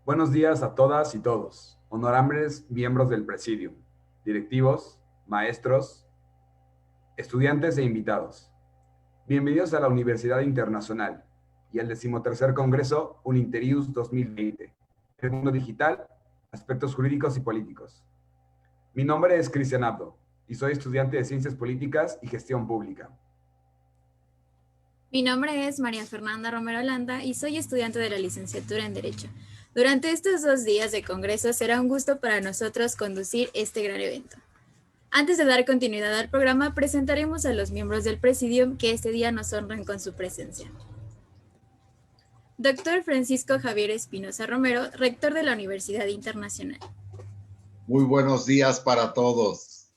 Buenos días a todas y todos, honorables miembros del Presidium, directivos, maestros, estudiantes e invitados. Bienvenidos a la Universidad Internacional y al 13º Congreso Uninterius 2020, El Mundo Digital, Aspectos Jurídicos y Políticos. Mi nombre es Cristian Abdo y soy estudiante de Ciencias Políticas y Gestión Pública. Mi nombre es María Fernanda Romero Landa y soy estudiante de la licenciatura en Derecho. Durante estos 2 días de congreso será un gusto para nosotros conducir este gran evento. Antes de dar continuidad al programa, presentaremos a los miembros del Presidium que este día nos honran con su presencia. Doctor Francisco Javier Espinosa Romero, rector de la Universidad Internacional. Muy buenos días para todos.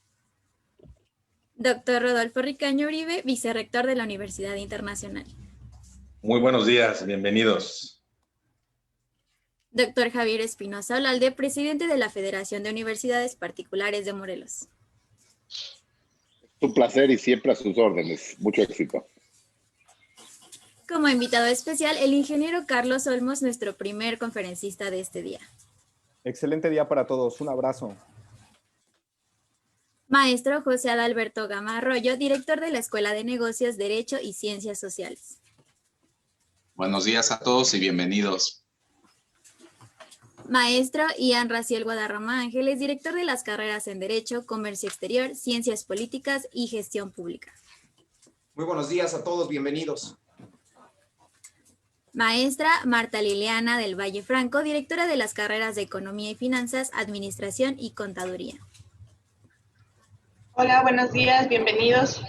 Doctor Rodolfo Ricaño Uribe, vicerrector de la Universidad Internacional. Muy buenos días, bienvenidos. Doctor Javier Espinosa Olalde, presidente de la Federación de Universidades Particulares de Morelos. Un placer y siempre a sus órdenes. Mucho éxito. Como invitado especial, el ingeniero Carlos Olmos, nuestro primer conferencista de este día. Excelente día para todos. Un abrazo. Maestro José Adalberto Gama Arroyo, director de la Escuela de Negocios, Derecho y Ciencias Sociales. Buenos días a todos y bienvenidos. Maestro Ian Raciel Guadarrama Ángeles, director de las carreras en Derecho, Comercio Exterior, Ciencias Políticas y Gestión Pública. Muy buenos días a todos, bienvenidos. Maestra Marta Liliana del Valle Franco, directora de las carreras de Economía y Finanzas, Administración y Contaduría. Hola, buenos días, bienvenidos.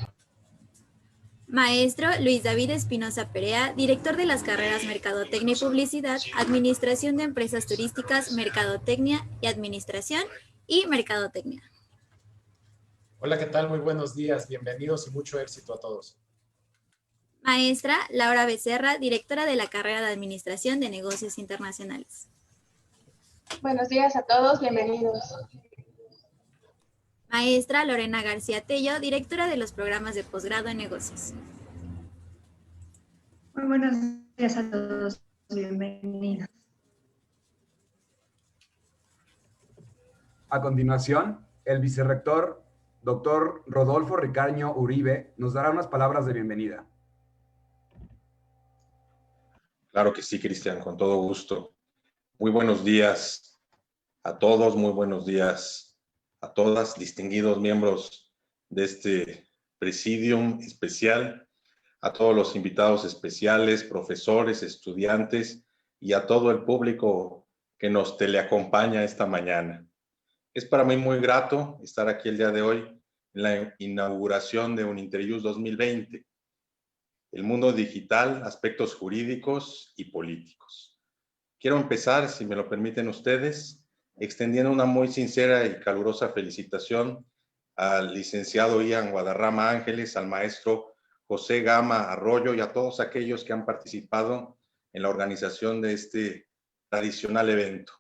Maestro Luis David Espinosa Perea, director de las carreras Mercadotecnia y Publicidad, Administración de Empresas Turísticas, Mercadotecnia y Administración y Mercadotecnia. Hola, ¿qué tal? Muy buenos días, bienvenidos y mucho éxito a todos. Maestra Laura Becerra, directora de la carrera de Administración de Negocios Internacionales. Buenos días a todos, bienvenidos. Maestra Lorena García Tello, directora de los programas de posgrado en negocios. Muy buenos días a todos, bienvenidos. A continuación, el vicerrector, doctor Rodolfo Ricaño Uribe, nos dará unas palabras de bienvenida. Claro que sí, Cristian, con todo gusto. Muy buenos días a todos, muy buenos días a todas, distinguidos miembros de este Presidium especial, a todos los invitados especiales, profesores, estudiantes y a todo el público que nos teleacompaña esta mañana. Es para mí muy grato estar aquí el día de hoy en la inauguración de Uninterius 2020. El mundo digital, aspectos jurídicos y políticos. Quiero empezar, si me lo permiten ustedes, extendiendo una muy sincera y calurosa felicitación al licenciado Ian Guadarrama Ángeles, al maestro José Gama Arroyo y a todos aquellos que han participado en la organización de este tradicional evento.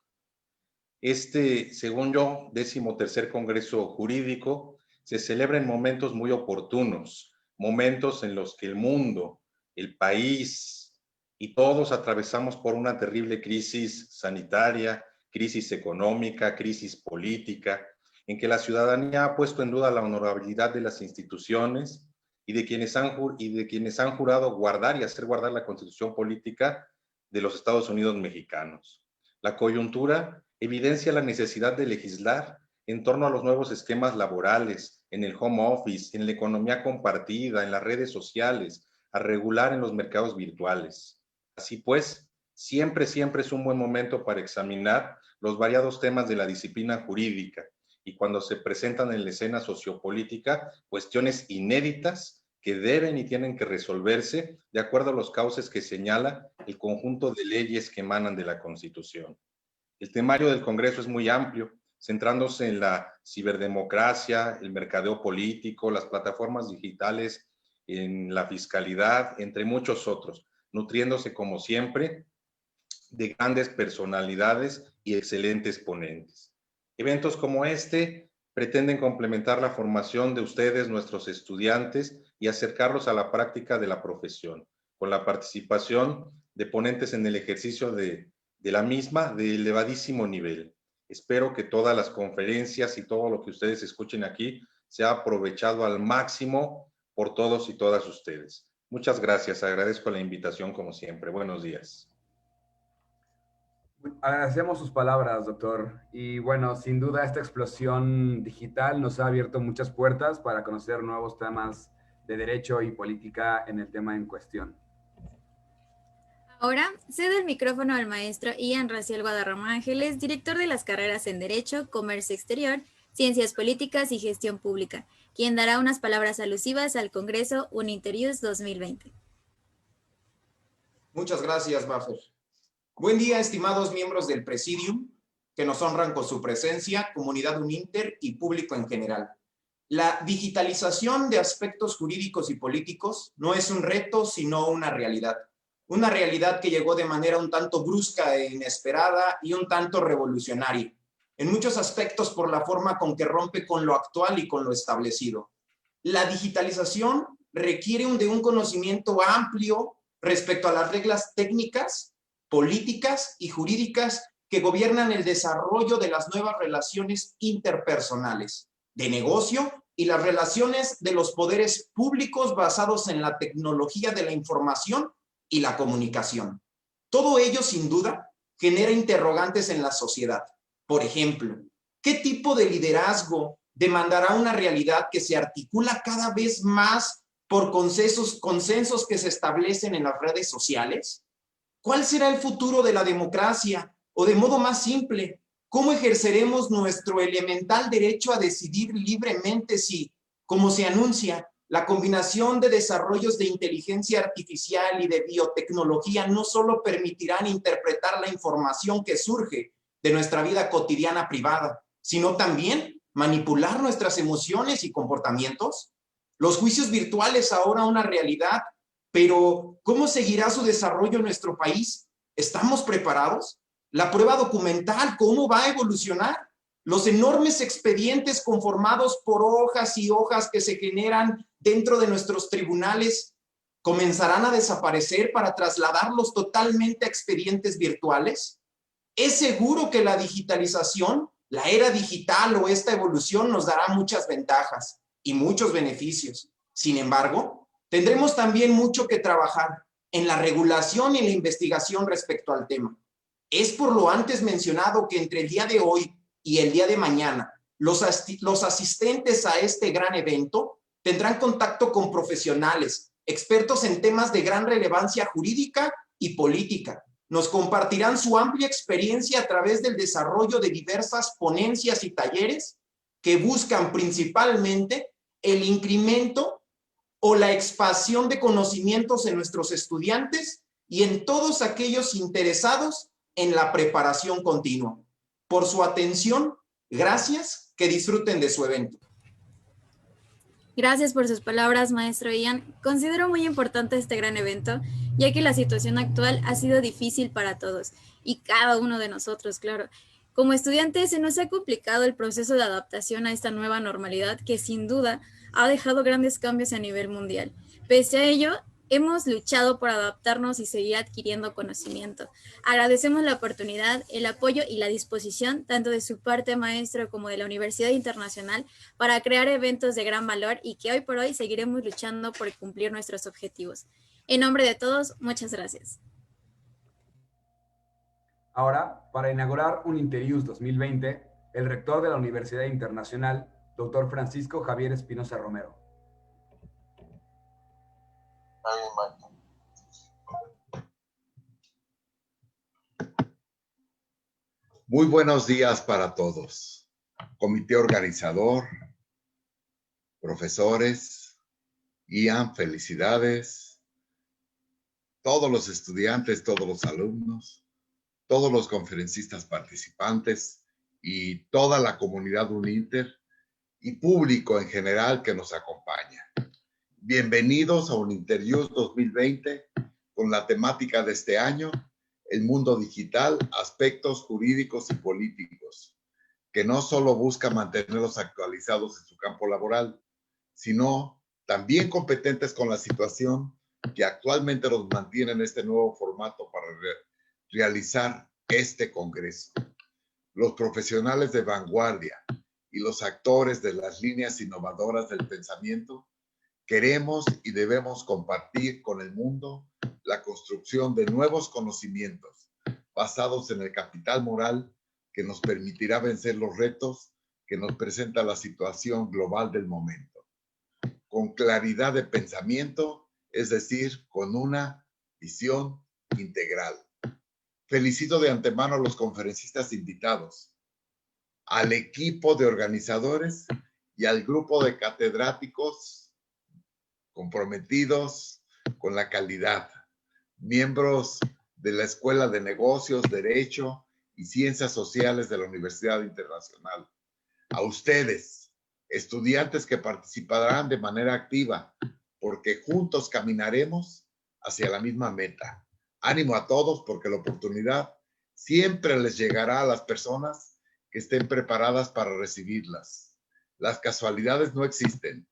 Este, según yo, 13º Congreso Jurídico se celebra en momentos muy oportunos, momentos en los que el mundo, el país y todos atravesamos por una terrible crisis sanitaria, crisis económica, crisis política, en que la ciudadanía ha puesto en duda la honorabilidad de las instituciones y de quienes han jurado guardar y hacer guardar la Constitución política de los Estados Unidos mexicanos. La coyuntura evidencia la necesidad de legislar en torno a los nuevos esquemas laborales, en el home office, en la economía compartida, en las redes sociales, a regular en los mercados virtuales. Así pues, siempre es un buen momento para examinar los variados temas de la disciplina jurídica y cuando se presentan en la escena sociopolítica cuestiones inéditas que deben y tienen que resolverse de acuerdo a los cauces que señala el conjunto de leyes que emanan de la Constitución. El temario del Congreso es muy amplio, centrándose en la ciberdemocracia, el mercadeo político, las plataformas digitales, en la fiscalidad, entre muchos otros, nutriéndose como siempre de grandes personalidades y excelentes ponentes. Eventos como este pretenden complementar la formación de ustedes, nuestros estudiantes, y acercarlos a la práctica de la profesión, con la participación de ponentes en el ejercicio de de la misma de elevadísimo nivel. Espero que todas las conferencias y todo lo que ustedes escuchen aquí sea aprovechado al máximo por todos y todas ustedes. Muchas gracias, agradezco la invitación como siempre. Buenos días. Agradecemos sus palabras, doctor. Y bueno, sin duda esta explosión digital nos ha abierto muchas puertas para conocer nuevos temas de derecho y política en el tema en cuestión. Ahora cedo el micrófono al maestro Ian Raciel Guadarrama Ángeles, director de las carreras en Derecho, Comercio Exterior, Ciencias Políticas y Gestión Pública, quien dará unas palabras alusivas al Congreso Uninterius 2020. Muchas gracias, Buffer. Buen día, estimados miembros del Presidium, que nos honran con su presencia, comunidad Uninter y público en general. La digitalización de aspectos jurídicos y políticos no es un reto, sino una realidad. Una realidad que llegó de manera un tanto brusca e inesperada y un tanto revolucionaria. En muchos aspectos por la forma con que rompe con lo actual y con lo establecido. La digitalización requiere de un conocimiento amplio respecto a las reglas técnicas, políticas y jurídicas que gobiernan el desarrollo de las nuevas relaciones interpersonales, de negocio y las relaciones de los poderes públicos basados en la tecnología de la información y la comunicación. Todo ello, sin duda, genera interrogantes en la sociedad. Por ejemplo, ¿qué tipo de liderazgo demandará una realidad que se articula cada vez más por consensos que se establecen en las redes sociales? ¿Cuál será el futuro de la democracia? O de modo más simple, ¿cómo ejerceremos nuestro elemental derecho a decidir libremente si, como se anuncia, la combinación de desarrollos de inteligencia artificial y de biotecnología no solo permitirán interpretar la información que surge de nuestra vida cotidiana privada, sino también manipular nuestras emociones y comportamientos? Los juicios virtuales ahora una realidad, pero ¿cómo seguirá su desarrollo en nuestro país? ¿Estamos preparados? La prueba documental, ¿cómo va a evolucionar? Los enormes expedientes conformados por hojas y hojas que se generan dentro de nuestros tribunales, ¿comenzarán a desaparecer para trasladarlos totalmente a expedientes virtuales? Es seguro que la digitalización, la era digital o esta evolución nos dará muchas ventajas y muchos beneficios. Sin embargo, tendremos también mucho que trabajar en la regulación y la investigación respecto al tema. Es por lo antes mencionado que entre el día de hoy y el día de mañana, los asistentes a este gran evento tendrán contacto con profesionales, expertos en temas de gran relevancia jurídica y política. Nos compartirán su amplia experiencia a través del desarrollo de diversas ponencias y talleres que buscan principalmente el incremento o la expansión de conocimientos en nuestros estudiantes y en todos aquellos interesados en la preparación continua. Por su atención, gracias, que disfruten de su evento. Gracias por sus palabras, maestro Ian. Considero muy importante este gran evento, ya que la situación actual ha sido difícil para todos, y cada uno de nosotros, claro. Como estudiantes, se nos ha complicado el proceso de adaptación a esta nueva normalidad que sin duda ha dejado grandes cambios a nivel mundial. Pese a ello, hemos luchado por adaptarnos y seguir adquiriendo conocimiento. Agradecemos la oportunidad, el apoyo y la disposición, tanto de su parte, maestro, como de la Universidad Internacional, para crear eventos de gran valor y que hoy por hoy seguiremos luchando por cumplir nuestros objetivos. En nombre de todos, muchas gracias. Ahora, para inaugurar Uninterius 2020, el rector de la Universidad Internacional, doctor Francisco Javier Espinosa Romero. Muy buenos días para todos. Comité organizador, profesores, Ian, felicidades. Todos los estudiantes, todos los alumnos, todos los conferencistas participantes y toda la comunidad Uninter y público en general que nos acompaña. Bienvenidos a Uninterius 2020 con la temática de este año, el mundo digital, aspectos jurídicos y políticos, que no solo busca mantenerlos actualizados en su campo laboral, sino también competentes con la situación que actualmente los mantiene en este nuevo formato para realizar este Congreso. Los profesionales de vanguardia y los actores de las líneas innovadoras del pensamiento queremos y debemos compartir con el mundo la construcción de nuevos conocimientos basados en el capital moral que nos permitirá vencer los retos que nos presenta la situación global del momento. Con claridad de pensamiento, es decir, con una visión integral. Felicito de antemano a los conferencistas invitados, al equipo de organizadores y al grupo de catedráticos comprometidos con la calidad, miembros de la Escuela de Negocios, Derecho y Ciencias Sociales de la Universidad Internacional. A ustedes, estudiantes que participarán de manera activa, porque juntos caminaremos hacia la misma meta. Ánimo a todos, porque la oportunidad siempre les llegará a las personas que estén preparadas para recibirlas. Las casualidades no existen.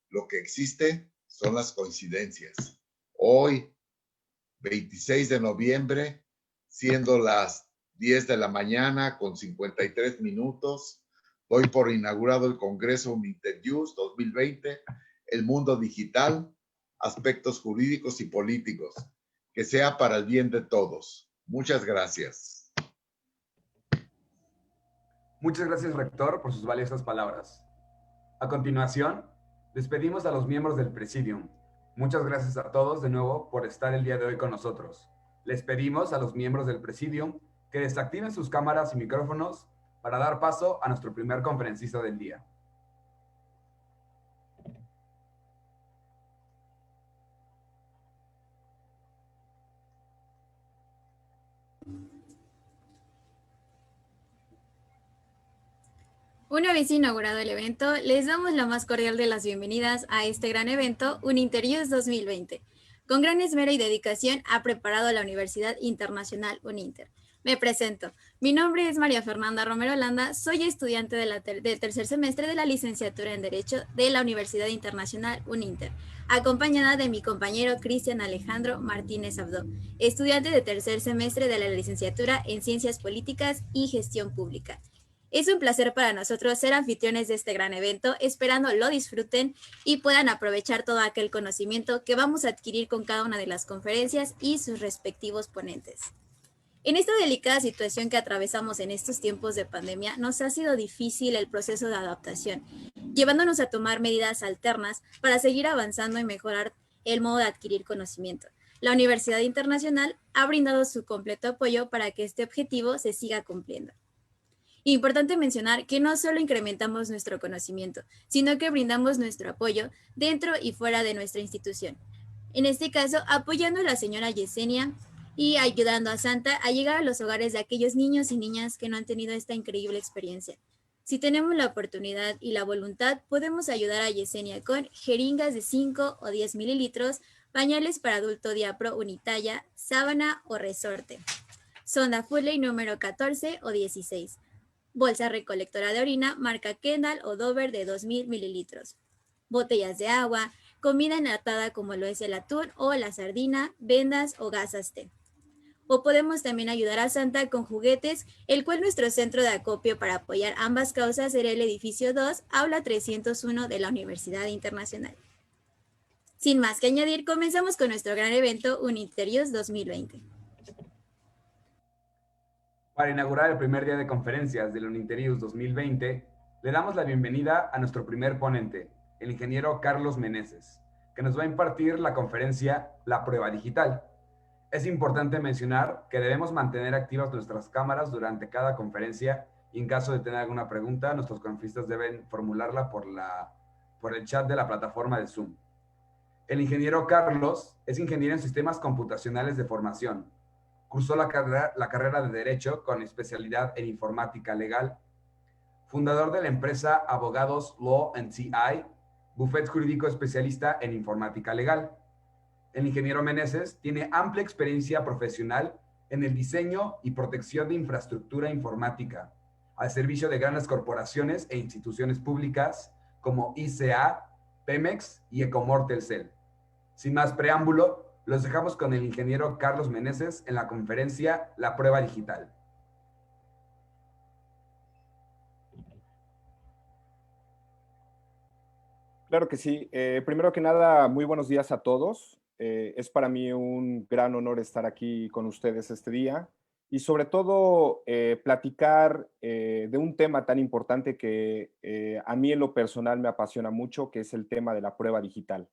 Lo que existe son las coincidencias. Hoy, 26 de noviembre, siendo las 10 de la mañana con 53 minutos, doy por inaugurado el Congreso Uninternews 2020, el mundo digital, aspectos jurídicos y políticos. Que sea para el bien de todos. Muchas gracias. Muchas gracias, rector, por sus valiosas palabras. A continuación, despedimos a los miembros del Presidium. Muchas gracias a todos de nuevo por estar el día de hoy con nosotros. Les pedimos a los miembros del Presidium que desactiven sus cámaras y micrófonos para dar paso a nuestro primer conferencista del día. Una vez inaugurado el evento, les damos la más cordial de las bienvenidas a este gran evento, Uninternews 2020. Con gran esmero y dedicación ha preparado la Universidad Internacional Uninter. Me presento. Mi nombre es María Fernanda Romero Landa, soy estudiante del tercer semestre de la licenciatura en Derecho de la Universidad Internacional Uninter, acompañada de mi compañero Cristian Alejandro Martínez Abdo, estudiante de tercer semestre de la licenciatura en Ciencias Políticas y Gestión Pública. Es un placer para nosotros ser anfitriones de este gran evento, esperando lo disfruten y puedan aprovechar todo aquel conocimiento que vamos a adquirir con cada una de las conferencias y sus respectivos ponentes. En esta delicada situación que atravesamos en estos tiempos de pandemia, nos ha sido difícil el proceso de adaptación, llevándonos a tomar medidas alternas para seguir avanzando y mejorar el modo de adquirir conocimiento. La Universidad Internacional ha brindado su completo apoyo para que este objetivo se siga cumpliendo. Importante mencionar que no solo incrementamos nuestro conocimiento, sino que brindamos nuestro apoyo dentro y fuera de nuestra institución. En este caso, apoyando a la señora Yesenia y ayudando a Santa a llegar a los hogares de aquellos niños y niñas que no han tenido esta increíble experiencia. Si tenemos la oportunidad y la voluntad, podemos ayudar a Yesenia con jeringas de 5 o 10 mililitros, pañales para adulto diapro unitalla, sábana o resorte, sonda Foley número 14 o 16, bolsa recolectora de orina marca Kendall o Dover de 2000 mililitros, botellas de agua, comida enlatada como lo es el atún o la sardina, vendas o gasas té. O podemos también ayudar a Santa con juguetes, el cual nuestro centro de acopio para apoyar ambas causas será el edificio 2, aula 301 de la Universidad Internacional. Sin más que añadir, comenzamos con nuestro gran evento Uninternews 2020. Para inaugurar el primer día de conferencias del Uninternews 2020, le damos la bienvenida a nuestro primer ponente, el ingeniero Carlos Meneses, que nos va a impartir la conferencia La Prueba Digital. Es importante mencionar que debemos mantener activas nuestras cámaras durante cada conferencia y en caso de tener alguna pregunta, nuestros conferencistas deben formularla por el chat de la plataforma de Zoom. El ingeniero Carlos es ingeniero en sistemas computacionales de formación. Cursó la carrera de Derecho con especialidad en informática legal. Fundador de la empresa Abogados Law & TI, bufete jurídico especialista en informática legal. El ingeniero Meneses tiene amplia experiencia profesional en el diseño y protección de infraestructura informática, al servicio de grandes corporaciones e instituciones públicas como ICA, Pemex y Ecomor Telcel. Sin más preámbulo, Los dejamos con el ingeniero Carlos Meneses en la conferencia La Prueba Digital. Claro que sí. Primero que nada, muy buenos días a todos. Es para mí un gran honor estar aquí con ustedes este día y sobre todo platicar de un tema tan importante que a mí en lo personal me apasiona mucho, que es el tema de la prueba digital.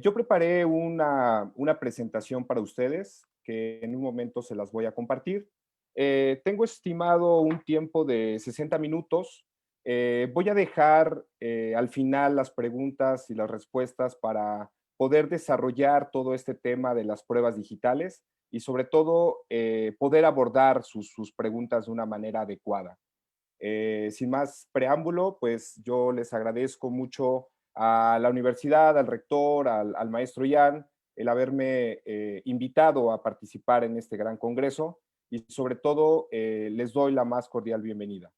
Yo preparé una presentación para ustedes que en un momento se las voy a compartir. Tengo estimado un tiempo de 60 minutos. Voy a dejar al final las preguntas y las respuestas para poder desarrollar todo este tema de las pruebas digitales y sobre todo poder abordar sus preguntas de una manera adecuada. Sin más preámbulo, pues yo les agradezco mucho a la universidad, al rector, al maestro Ian, el haberme invitado a participar en este gran congreso y sobre todo les doy la más cordial bienvenida.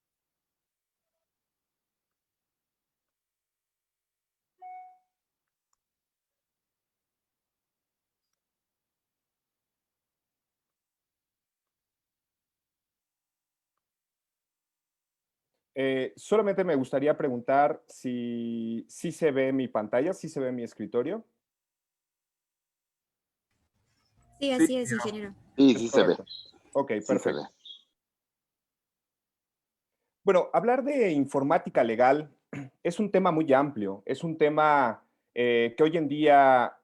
Solamente me gustaría preguntar si se ve mi pantalla, si se ve mi escritorio. Sí, así es, ingeniero. Sí, sí se ve. Ok, Sí se perfecto. ve. Bueno, hablar de informática legal es un tema muy amplio, es un tema que hoy en día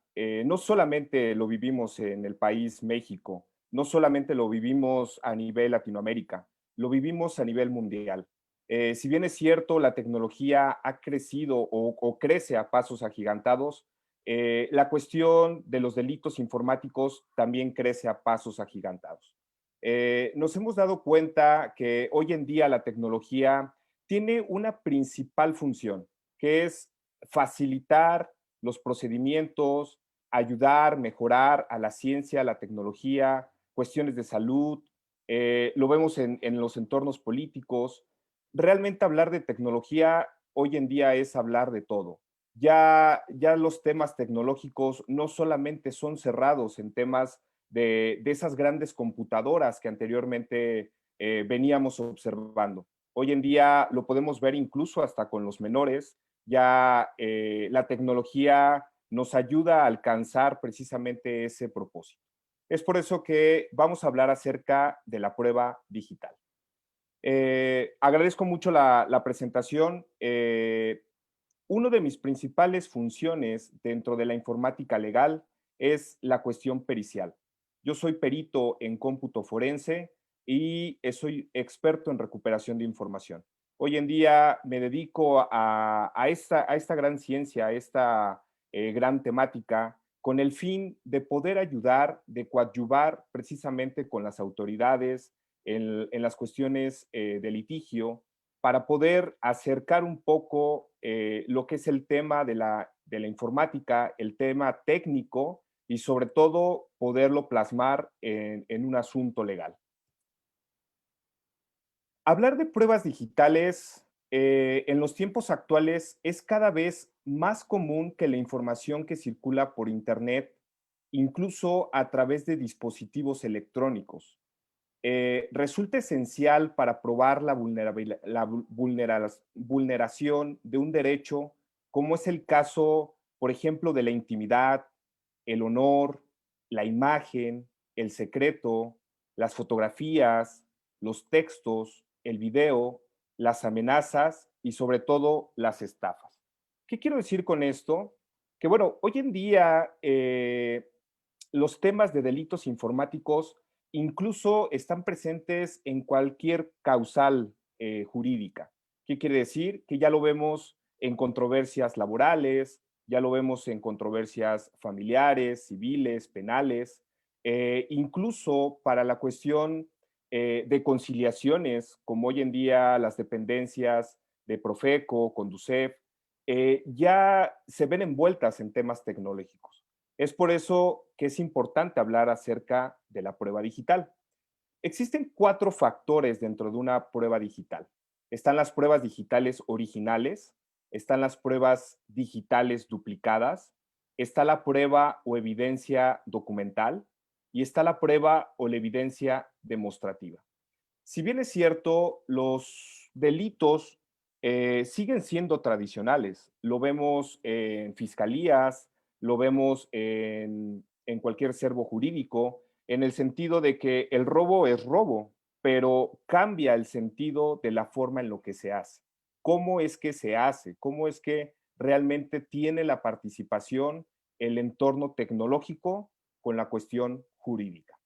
no solamente lo vivimos en el país México, no solamente lo vivimos a nivel Latinoamérica, lo vivimos a nivel mundial. Si bien es cierto, la tecnología ha crecido o crece a pasos agigantados, la cuestión de los delitos informáticos también crece a pasos agigantados. Nos hemos dado cuenta que hoy en día la tecnología tiene una principal función, que es facilitar los procedimientos, ayudar, mejorar a la ciencia, a la tecnología, cuestiones de salud, lo vemos en los entornos políticos. Realmente hablar de tecnología hoy en día es hablar de todo. Ya los temas tecnológicos no solamente son cerrados en temas de esas grandes computadoras que anteriormente veníamos observando. Hoy en día lo podemos ver incluso hasta con los menores. Ya la tecnología nos ayuda a alcanzar precisamente ese propósito. Es por eso que vamos a hablar acerca de la prueba digital. Agradezco mucho la presentación. Una de mis principales funciones dentro de la informática legal es la cuestión pericial. Yo soy perito en cómputo forense y soy experto en recuperación de información. Hoy en día me dedico a esta gran ciencia, a esta gran temática, con el fin de poder ayudar, de coadyuvar precisamente con las autoridades en las cuestiones de litigio, para poder acercar un poco lo que es el tema de la informática, el tema técnico y sobre todo poderlo plasmar en un asunto legal. Hablar de pruebas digitales en los tiempos actuales es cada vez más común que la información que circula por Internet, incluso a través de dispositivos electrónicos. Resulta esencial para probar la vulneración de un derecho, como es el caso, por ejemplo, de la intimidad, el honor, la imagen, el secreto, las fotografías, los textos, el video, las amenazas y sobre todo las estafas. ¿Qué quiero decir con esto? Que bueno, hoy en día los temas de delitos informáticos incluso están presentes en cualquier causal jurídica. ¿Qué quiere decir? Que ya lo vemos en controversias laborales, ya lo vemos en controversias familiares, civiles, penales, incluso para la cuestión de conciliaciones, como hoy en día las dependencias de Profeco, Conducef, ya se ven envueltas en temas tecnológicos. Es por eso que es importante hablar acerca de la prueba digital. Existen 4 factores dentro de una prueba digital. Están las pruebas digitales originales, están las pruebas digitales duplicadas, está la prueba o evidencia documental y está la prueba o la evidencia demostrativa. Si bien es cierto, los delitos siguen siendo tradicionales. Lo vemos en fiscalías, lo vemos en cualquier servo jurídico, en el sentido de que el robo es robo, pero cambia el sentido de la forma en lo que se hace. ¿Cómo es que se hace? ¿Cómo es que realmente tiene la participación el entorno tecnológico con la cuestión jurídica?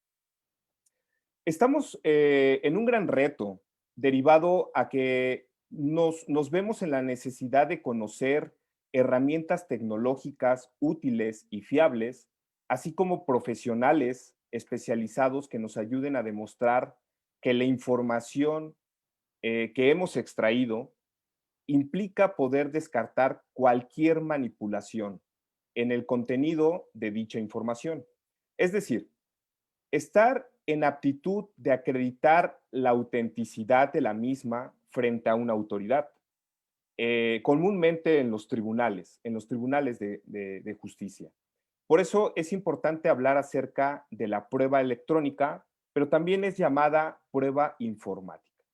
Estamos en un gran reto derivado a que nos vemos en la necesidad de conocer herramientas tecnológicas útiles y fiables, así como profesionales especializados que nos ayuden a demostrar que la información que hemos extraído implica poder descartar cualquier manipulación en el contenido de dicha información. Es decir, estar en aptitud de acreditar la autenticidad de la misma frente a una autoridad, comúnmente en los tribunales de justicia. Por eso es importante hablar acerca de la prueba electrónica, pero también es llamada prueba informática.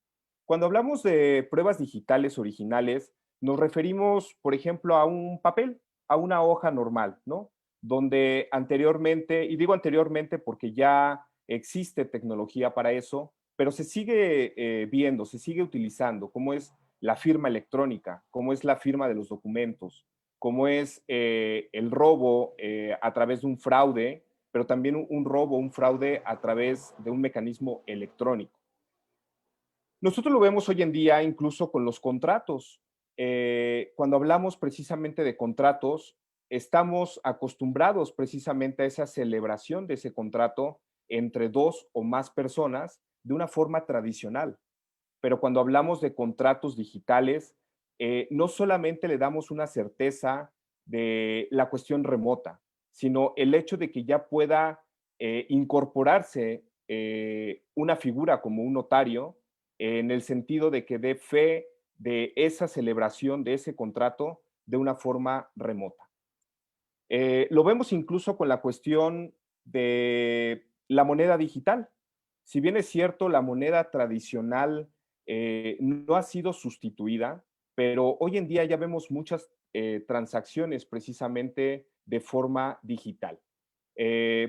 Cuando hablamos de pruebas digitales originales, nos referimos, por ejemplo, a un papel, a una hoja normal, ¿no? Donde anteriormente, y digo anteriormente porque ya existe tecnología para eso, pero se sigue viendo, se sigue utilizando, como es la firma electrónica, como es la firma de los documentos, como es el robo a través de un fraude, pero también un robo, un fraude a través de un mecanismo electrónico. Nosotros lo vemos hoy en día incluso con los contratos. Cuando hablamos precisamente de contratos, estamos acostumbrados precisamente a esa celebración de ese contrato entre dos o más personas de una forma tradicional. Pero cuando hablamos de contratos digitales, no solamente le damos una certeza de la cuestión remota, sino el hecho de que ya pueda incorporarse una figura como un notario en el sentido de que dé fe de esa celebración, de ese contrato, de una forma remota. Lo vemos incluso con la cuestión de la moneda digital. Si bien es cierto, la moneda tradicional no ha sido sustituida, pero hoy en día ya vemos muchas transacciones precisamente de forma digital.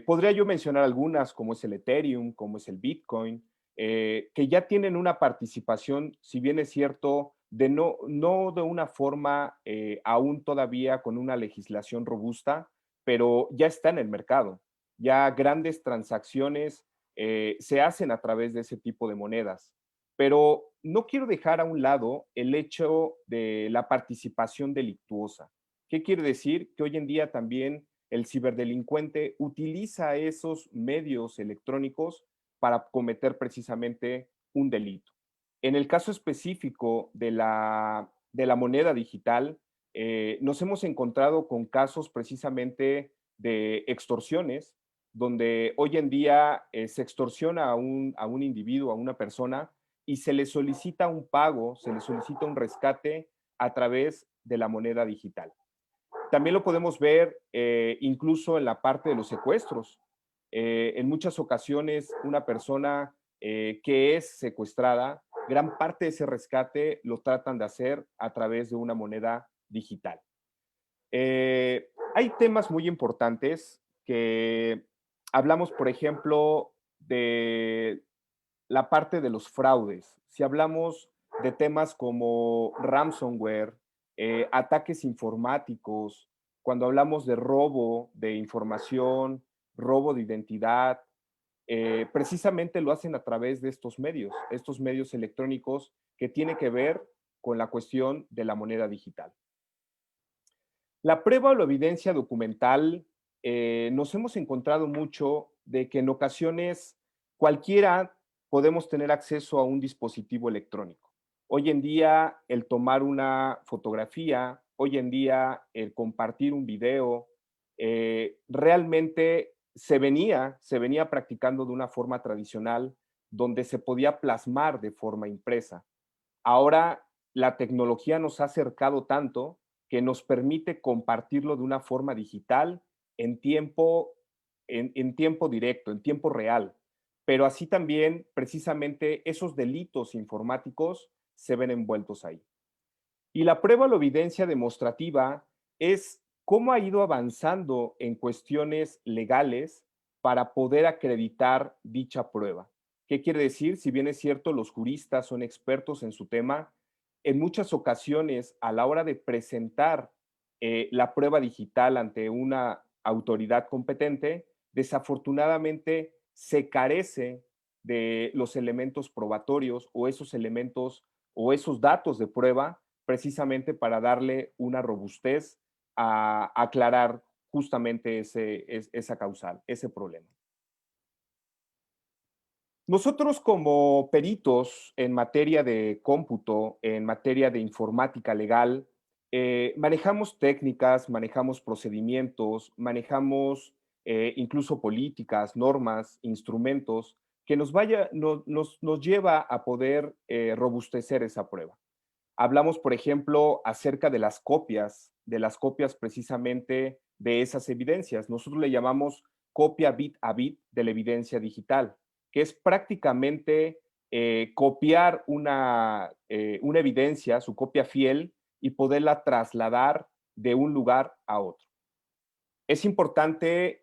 Podría yo mencionar algunas, como es el Ethereum, como es el Bitcoin, que ya tienen una participación, si bien es cierto, de no de una forma aún todavía con una legislación robusta, pero ya está en el mercado. Ya grandes transacciones se hacen a través de ese tipo de monedas. Pero no quiero dejar a un lado el hecho de la participación delictuosa. ¿Qué quiere decir? Que hoy en día también el ciberdelincuente utiliza esos medios electrónicos para cometer precisamente un delito. En el caso específico de la moneda digital, nos hemos encontrado con casos precisamente de extorsiones, donde hoy en día se extorsiona a un individuo, a una persona, y se le solicita un pago, se le solicita un rescate a través de la moneda digital. También lo podemos ver incluso en la parte de los secuestros. En muchas ocasiones, una persona que es secuestrada, gran parte de ese rescate lo tratan de hacer a través de una moneda digital. Hay temas muy importantes que hablamos, por ejemplo, de la parte de los fraudes. Si hablamos de temas como ransomware, ataques informáticos, cuando hablamos de robo de información, robo de identidad, precisamente lo hacen a través de estos medios electrónicos que tiene que ver con la cuestión de la moneda digital. La prueba o la evidencia documental, nos hemos encontrado mucho de que en ocasiones cualquiera podemos tener acceso a un dispositivo electrónico. Hoy en día, el tomar una fotografía, hoy en día, el compartir un video, realmente se venía practicando de una forma tradicional donde se podía plasmar de forma impresa. Ahora la tecnología nos ha acercado tanto que nos permite compartirlo de una forma digital en tiempo directo, en tiempo real. Pero así también, precisamente, esos delitos informáticos se ven envueltos ahí. Y la prueba o la evidencia demostrativa es cómo ha ido avanzando en cuestiones legales para poder acreditar dicha prueba. ¿Qué quiere decir? Si bien es cierto, los juristas son expertos en su tema, en muchas ocasiones a la hora de presentar la prueba digital ante una autoridad competente, desafortunadamente se carece de los elementos probatorios o esos elementos o esos datos de prueba precisamente para darle una robustez a aclarar justamente esa causal, ese problema. Nosotros como peritos en materia de cómputo, en materia de informática legal, manejamos técnicas, manejamos procedimientos, manejamos incluso políticas, normas, instrumentos que nos lleva a poder robustecer esa prueba. Hablamos, por ejemplo, acerca de las copias precisamente de esas evidencias. Nosotros le llamamos copia bit a bit de la evidencia digital, que es prácticamente copiar una evidencia, su copia fiel, y poderla trasladar de un lugar a otro. Es importante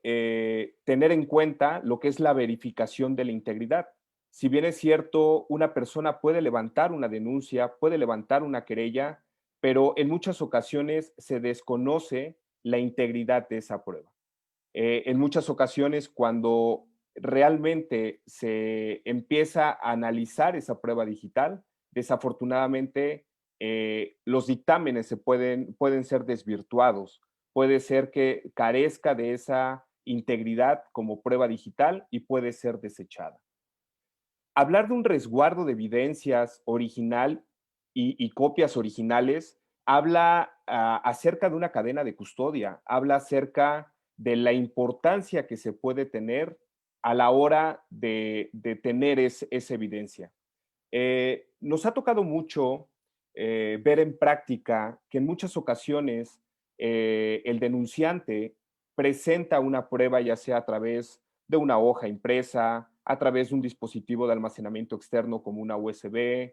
tener en cuenta lo que es la verificación de la integridad. Si bien es cierto, una persona puede levantar una denuncia, puede levantar una querella, pero en muchas ocasiones se desconoce la integridad de esa prueba. En muchas ocasiones, cuando realmente se empieza a analizar esa prueba digital, desafortunadamente los dictámenes pueden ser desvirtuados. Puede ser que carezca de esa integridad como prueba digital y puede ser desechada. Hablar de un resguardo de evidencias original y copias originales habla acerca de una cadena de custodia, habla acerca de la importancia que se puede tener a la hora de tener esa evidencia. Nos ha tocado mucho ver en práctica que en muchas ocasiones el denunciante presenta una prueba, ya sea a través de una hoja impresa, a través de un dispositivo de almacenamiento externo como una USB,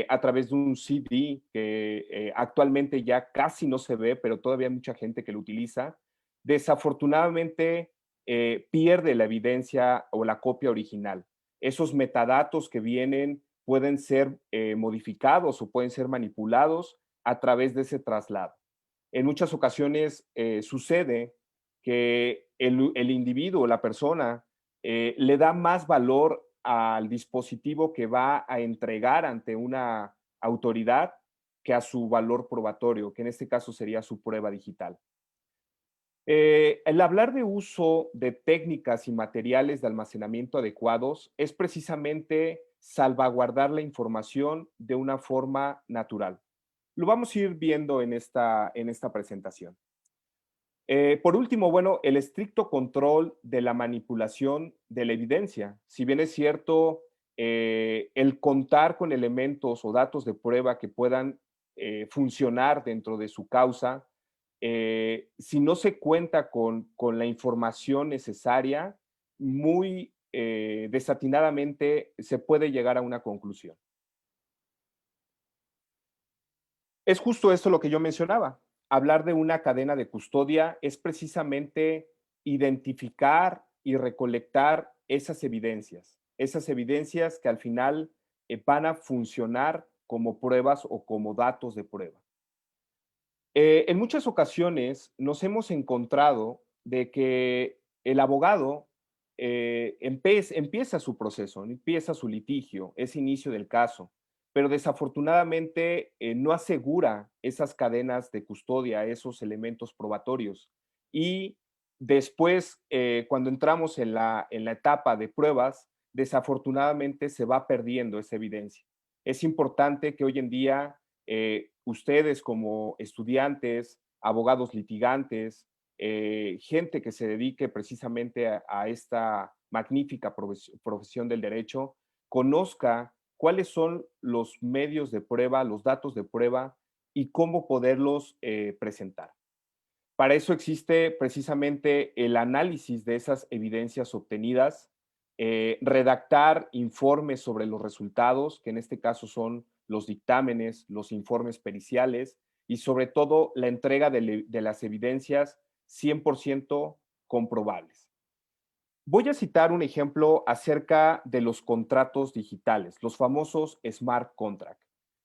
a través de un CD que actualmente ya casi no se ve, pero todavía hay mucha gente que lo utiliza. Desafortunadamente pierde la evidencia o la copia original. Esos metadatos que vienen pueden ser modificados o pueden ser manipulados a través de ese traslado. En muchas ocasiones sucede que el individuo, la persona, le da más valor al dispositivo que va a entregar ante una autoridad que a su valor probatorio, que en este caso sería su prueba digital. El hablar de uso de técnicas y materiales de almacenamiento adecuados es precisamente salvaguardar la información de una forma natural. Lo vamos a ir viendo en esta presentación. Por último, bueno, el estricto control de la manipulación de la evidencia. Si bien es cierto, el contar con elementos o datos de prueba que puedan funcionar dentro de su causa, si no se cuenta con la información necesaria, muy desatinadamente se puede llegar a una conclusión. Es justo esto lo que yo mencionaba. Hablar de una cadena de custodia es precisamente identificar y recolectar esas evidencias que al final van a funcionar como pruebas o como datos de prueba. En muchas ocasiones nos hemos encontrado de que el abogado empieza su proceso, empieza su litigio, ese inicio del caso, pero desafortunadamente no asegura esas cadenas de custodia, esos elementos probatorios. Y después, cuando entramos en la etapa de pruebas, desafortunadamente se va perdiendo esa evidencia. Es importante que hoy en día ustedes como estudiantes, abogados litigantes, gente que se dedique precisamente a esta magnífica profesión del derecho, conozca cuáles son los medios de prueba, los datos de prueba y cómo poderlos presentar. Para eso existe precisamente el análisis de esas evidencias obtenidas, redactar informes sobre los resultados, que en este caso son los dictámenes, los informes periciales y sobre todo la entrega de las evidencias 100% comprobables. Voy a citar un ejemplo acerca de los contratos digitales, los famosos smart contract.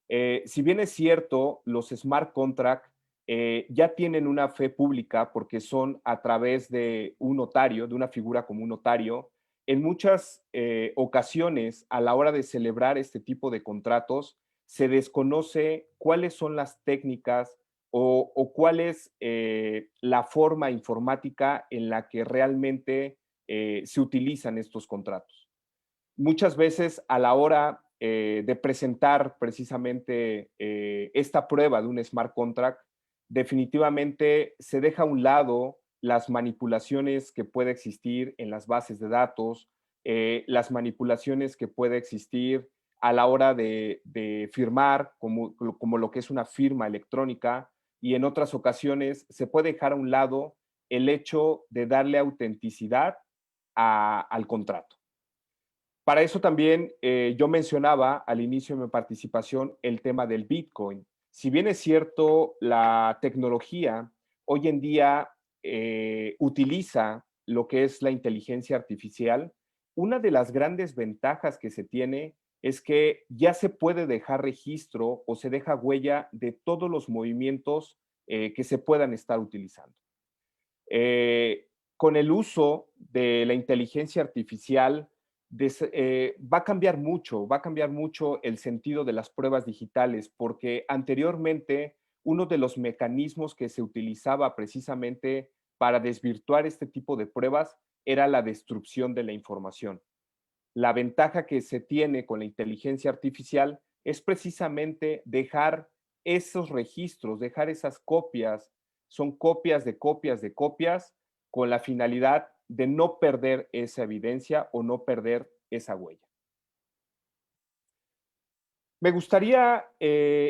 Si bien es cierto, los smart contract ya tienen una fe pública porque son a través de un notario, de una figura como un notario. En muchas ocasiones, a la hora de celebrar este tipo de contratos, se desconoce cuáles son las técnicas o cuál es la forma informática en la que realmente se utilizan estos contratos. Muchas veces a la hora de presentar precisamente esta prueba de un smart contract, definitivamente se deja a un lado las manipulaciones que puede existir en las bases de datos, las manipulaciones que puede existir a la hora de firmar, como lo que es una firma electrónica, y en otras ocasiones se puede dejar a un lado el hecho de darle autenticidad al contrato. Para eso también yo mencionaba al inicio de mi participación el tema del Bitcoin. Si bien es cierto, la tecnología hoy en día utiliza lo que es la inteligencia artificial, una de las grandes ventajas que se tiene es que ya se puede dejar registro o se deja huella de todos los movimientos que se puedan estar utilizando. Con el uso de la inteligencia artificial, va a cambiar mucho el sentido de las pruebas digitales, porque anteriormente uno de los mecanismos que se utilizaba precisamente para desvirtuar este tipo de pruebas era la destrucción de la información. La ventaja que se tiene con la inteligencia artificial es precisamente dejar esos registros, dejar esas copias, son copias de copias de copias, con la finalidad de no perder esa evidencia o no perder esa huella. Me gustaría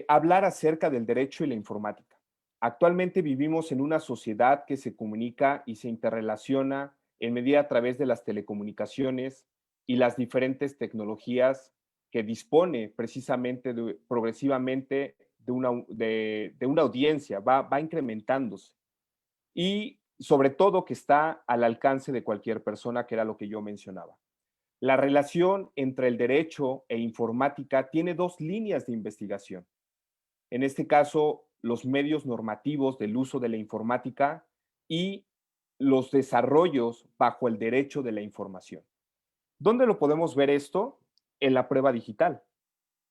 hablar acerca del derecho y la informática. Actualmente vivimos en una sociedad que se comunica y se interrelaciona en medida a través de las telecomunicaciones y las diferentes tecnologías que dispone precisamente progresivamente de una audiencia, va incrementándose. Y sobre todo que está al alcance de cualquier persona, que era lo que yo mencionaba. La relación entre el derecho e informática tiene dos líneas de investigación. En este caso, los medios normativos del uso de la informática y los desarrollos bajo el derecho de la información. ¿Dónde lo podemos ver esto? En la prueba digital.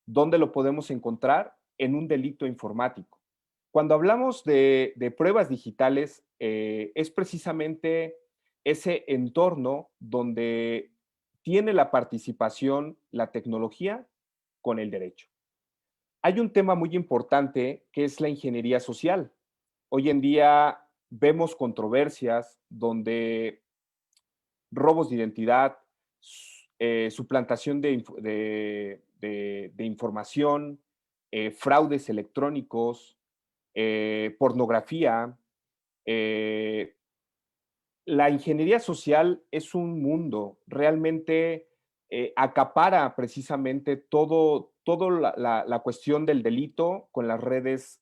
¿Dónde lo podemos encontrar? En un delito informático. Cuando hablamos de pruebas digitales, es precisamente ese entorno donde tiene la participación la tecnología con el derecho. Hay un tema muy importante que es la ingeniería social. Hoy en día vemos controversias donde robos de identidad, suplantación de información, fraudes electrónicos, pornografía. La ingeniería social es un mundo, realmente acapara precisamente toda la cuestión del delito con las redes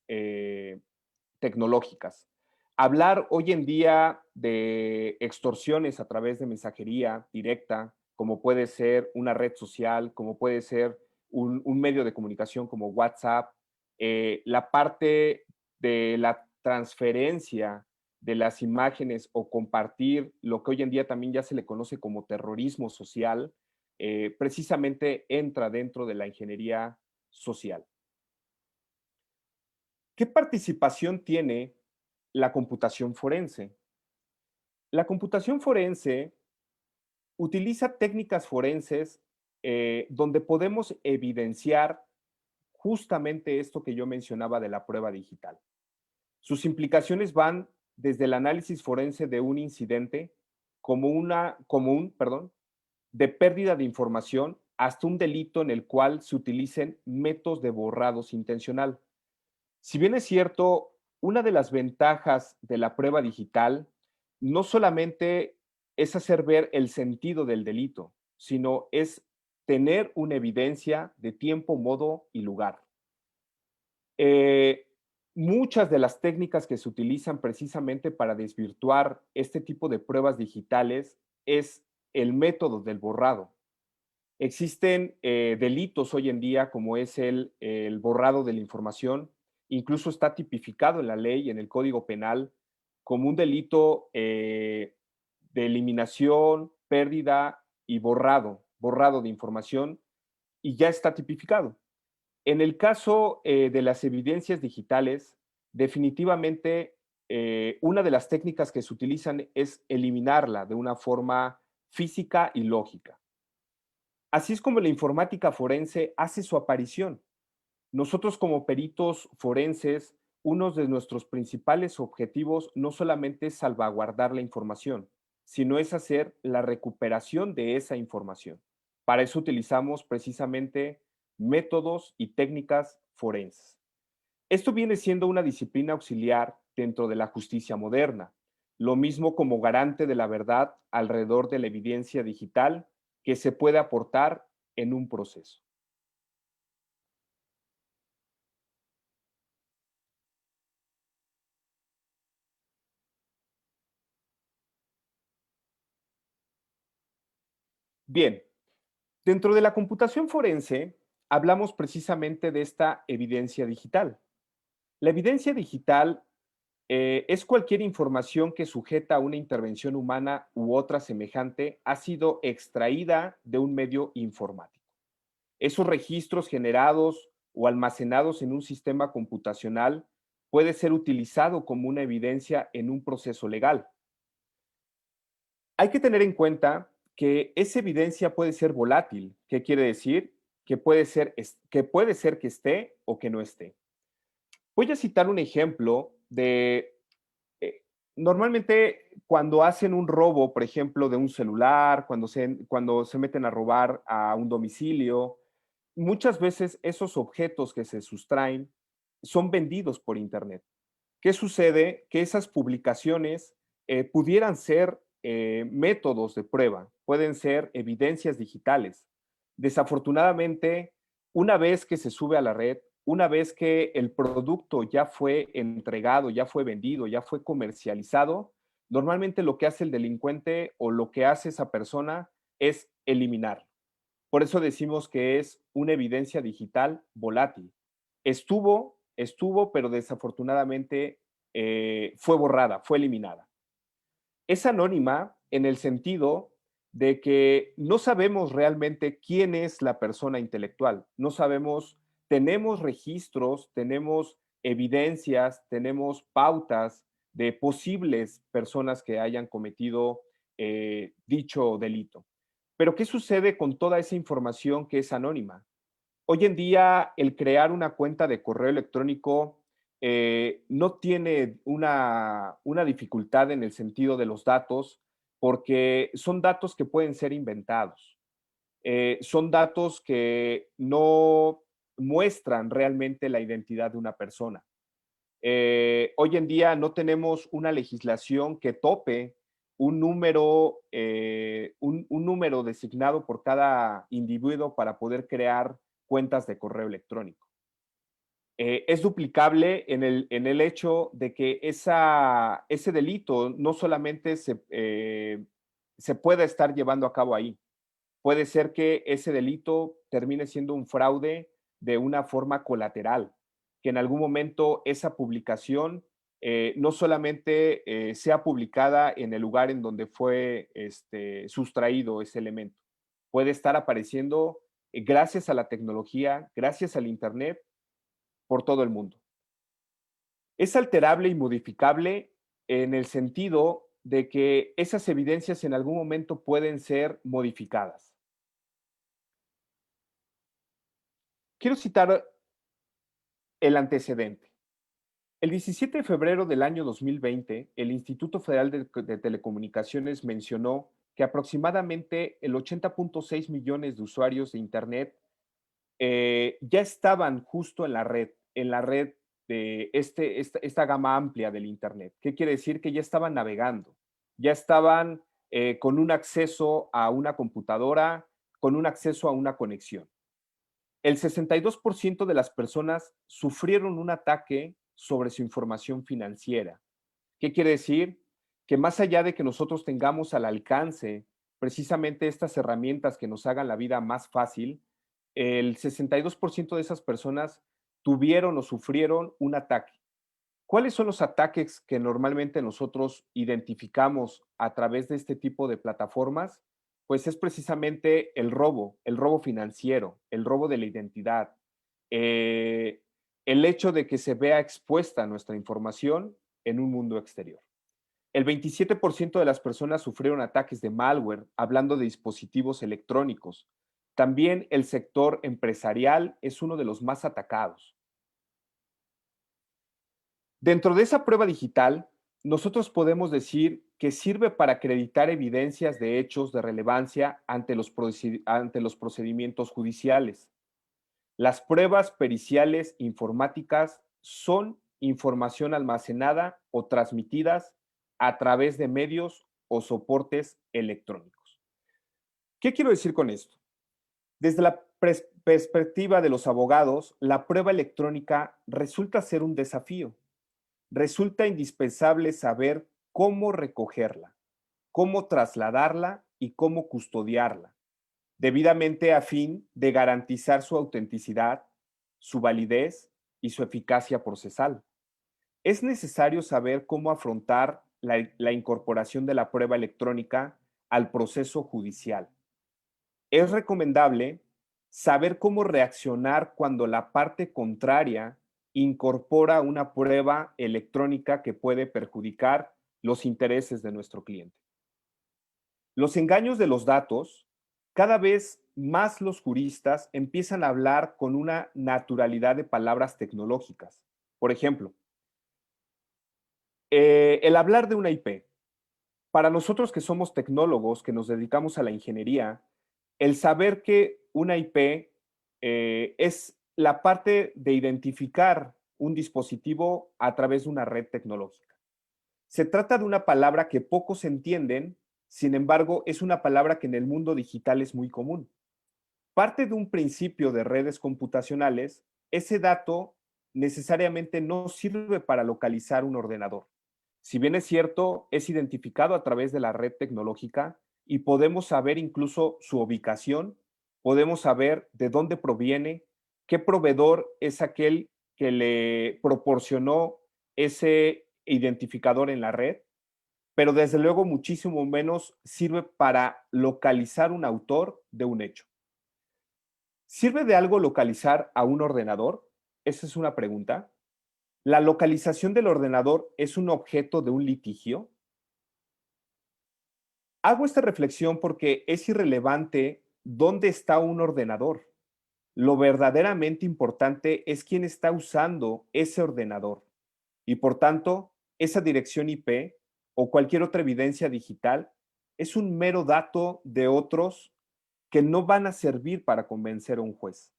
tecnológicas. Hablar hoy en día de extorsiones a través de mensajería directa, como puede ser una red social, como puede ser un medio de comunicación como WhatsApp, la parte de la transferencia de las imágenes o compartir lo que hoy en día también ya se le conoce como terrorismo social, precisamente entra dentro de la ingeniería social. ¿Qué participación tiene la computación forense? La computación forense utiliza técnicas forenses donde podemos evidenciar justamente esto que yo mencionaba de la prueba digital. Sus implicaciones van desde el análisis forense de un incidente de pérdida de información hasta un delito en el cual se utilicen métodos de borrados intencional. Si bien es cierto, una de las ventajas de la prueba digital no solamente es hacer ver el sentido del delito, sino es tener una evidencia de tiempo, modo y lugar. Eh, Muchas de las técnicas que se utilizan precisamente para desvirtuar este tipo de pruebas digitales es el método del borrado. Existen delitos hoy en día como es el borrado de la información, incluso está tipificado en la ley, en el Código Penal, como un delito de eliminación, pérdida y borrado de información, y ya está tipificado. En el caso de las evidencias digitales, definitivamente una de las técnicas que se utilizan es eliminarla de una forma física y lógica. Así es como la informática forense hace su aparición. Nosotros como peritos forenses, uno de nuestros principales objetivos no solamente es salvaguardar la información, sino es hacer la recuperación de esa información. Para eso utilizamos precisamente métodos y técnicas forenses. Esto viene siendo una disciplina auxiliar dentro de la justicia moderna, lo mismo como garante de la verdad alrededor de la evidencia digital que se puede aportar en un proceso. Bien, dentro de la computación forense hablamos precisamente de esta evidencia digital. La evidencia digital es cualquier información que sujeta a una intervención humana u otra semejante ha sido extraída de un medio informático. Esos registros generados o almacenados en un sistema computacional puede ser utilizado como una evidencia en un proceso legal. Hay que tener en cuenta que esa evidencia puede ser volátil. ¿Qué quiere decir? Que puede ser que esté o que no esté. Voy a citar un ejemplo de, normalmente cuando hacen un robo, por ejemplo, de un celular, cuando se meten a robar a un domicilio, muchas veces esos objetos que se sustraen son vendidos por Internet. ¿Qué sucede? Que esas publicaciones pudieran ser métodos de prueba, pueden ser evidencias digitales. Desafortunadamente, una vez que se sube a la red, una vez que el producto ya fue entregado, ya fue vendido, ya fue comercializado, normalmente lo que hace el delincuente o lo que hace esa persona es eliminar. Por eso decimos que es una evidencia digital volátil. Estuvo, pero desafortunadamente fue borrada, fue eliminada. Es anónima en el sentido de que no sabemos realmente quién es la persona intelectual. No sabemos, tenemos registros, tenemos evidencias, tenemos pautas de posibles personas que hayan cometido dicho delito. Pero ¿qué sucede con toda esa información que es anónima? Hoy en día, el crear una cuenta de correo electrónico no tiene una dificultad en el sentido de los datos, porque son datos que pueden ser inventados. Son datos que no muestran realmente la identidad de una persona. Hoy en día no tenemos una legislación que tope un número designado por cada individuo para poder crear cuentas de correo electrónico. Es duplicable en el hecho de que ese delito no solamente se pueda estar llevando a cabo ahí. Puede ser que ese delito termine siendo un fraude de una forma colateral, que en algún momento esa publicación no solamente sea publicada en el lugar en donde fue sustraído ese elemento, puede estar apareciendo gracias a la tecnología, gracias al Internet, por todo el mundo. Es alterable y modificable en el sentido de que esas evidencias en algún momento pueden ser modificadas. Quiero citar el antecedente. El 17 de febrero del año 2020, el Instituto Federal de Telecomunicaciones mencionó que aproximadamente el 80.6 millones de usuarios de Internet ya estaban justo en la red esta gama amplia del Internet. ¿Qué quiere decir? Que ya estaban navegando, ya estaban con un acceso a una computadora, con un acceso a una conexión. El 62% de las personas sufrieron un ataque sobre su información financiera. ¿Qué quiere decir? Que más allá de que nosotros tengamos al alcance precisamente estas herramientas que nos hagan la vida más fácil, el 62% de esas personas tuvieron o sufrieron un ataque. ¿Cuáles son los ataques que normalmente nosotros identificamos a través de este tipo de plataformas? Pues es precisamente el robo financiero, el robo de la identidad, eh, el hecho de que se vea expuesta nuestra información en un mundo exterior. El 27% de las personas sufrieron ataques de malware, hablando de dispositivos electrónicos. También el sector empresarial es uno de los más atacados. Dentro de esa prueba digital, nosotros podemos decir que sirve para acreditar evidencias de hechos de relevancia ante los procedimientos judiciales. Las pruebas periciales informáticas son información almacenada o transmitidas a través de medios o soportes electrónicos. ¿Qué quiero decir con esto? Desde la perspectiva de los abogados, la prueba electrónica resulta ser un desafío. Resulta indispensable saber cómo recogerla, cómo trasladarla y cómo custodiarla, debidamente a fin de garantizar su autenticidad, su validez y su eficacia procesal. Es necesario saber cómo afrontar la incorporación de la prueba electrónica al proceso judicial. Es recomendable saber cómo reaccionar cuando la parte contraria incorpora una prueba electrónica que puede perjudicar los intereses de nuestro cliente. Los engaños de los datos, cada vez más los juristas empiezan a hablar con una naturalidad de palabras tecnológicas. Por ejemplo, el hablar de una IP. Para nosotros que somos tecnólogos, que nos dedicamos a la ingeniería, el saber que una IP es la parte de identificar un dispositivo a través de una red tecnológica. Se trata de una palabra que pocos entienden, sin embargo, es una palabra que en el mundo digital es muy común. Parte de un principio de redes computacionales, ese dato necesariamente no sirve para localizar un ordenador. Si bien es cierto, es identificado a través de la red tecnológica y podemos saber incluso su ubicación, podemos saber de dónde proviene, qué proveedor es aquel que le proporcionó ese identificador en la red, pero desde luego muchísimo menos sirve para localizar un autor de un hecho. ¿Sirve de algo localizar a un ordenador? Esa es una pregunta. ¿La localización del ordenador es un objeto de un litigio? Hago esta reflexión porque es irrelevante dónde está un ordenador. Lo verdaderamente importante es quién está usando ese ordenador. Y por tanto, esa dirección IP o cualquier otra evidencia digital es un mero dato de otros que no van a servir para convencer a un juez.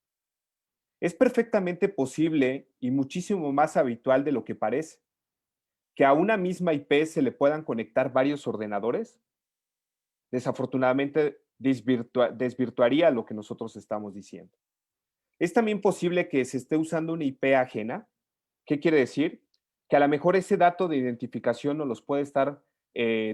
Es perfectamente posible y muchísimo más habitual de lo que parece que a una misma IP se le puedan conectar varios ordenadores. Desafortunadamente, desvirtuaría lo que nosotros estamos diciendo. Es también posible que se esté usando una IP ajena. ¿Qué quiere decir? Que a lo mejor ese dato de identificación nos los puede estar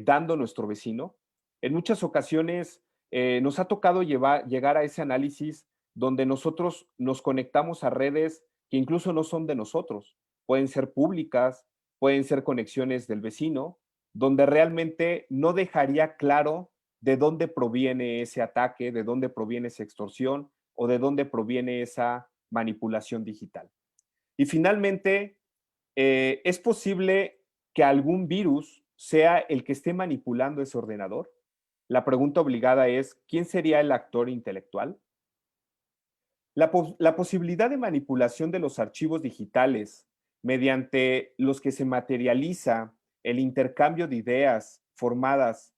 dando nuestro vecino. En muchas ocasiones nos ha tocado llegar a ese análisis donde nosotros nos conectamos a redes que incluso no son de nosotros. Pueden ser públicas, pueden ser conexiones del vecino, donde realmente no dejaría claro de dónde proviene ese ataque, de dónde proviene esa extorsión o de dónde proviene esa manipulación digital. Y finalmente, ¿es posible que algún virus sea el que esté manipulando ese ordenador? La pregunta obligada es, ¿quién sería el actor intelectual? La posibilidad de manipulación de los archivos digitales mediante los que se materializa el intercambio de ideas formadas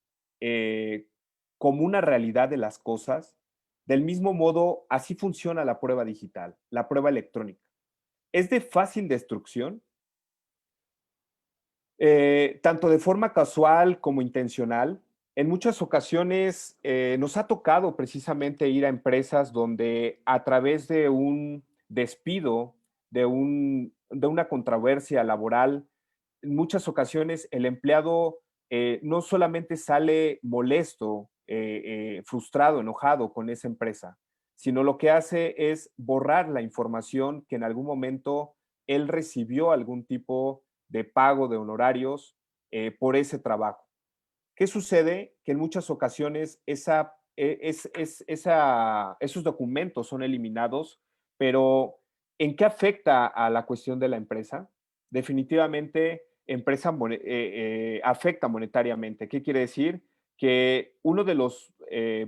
como una realidad de las cosas, del mismo modo, así funciona la prueba digital, la prueba electrónica. es de fácil destrucción, tanto de forma casual como intencional. En muchas ocasiones nos ha tocado precisamente ir a empresas donde a través de un despido, de una controversia laboral, en muchas ocasiones el empleado no solamente sale molesto, frustrado, enojado con esa empresa, sino lo que hace es borrar la información que en algún momento él recibió algún tipo de pago de honorarios por ese trabajo. ¿Qué sucede? Que en muchas ocasiones esos documentos son eliminados, pero ¿en qué afecta a la cuestión de la empresa? Definitivamente, afecta monetariamente. ¿Qué quiere decir? Que uno de los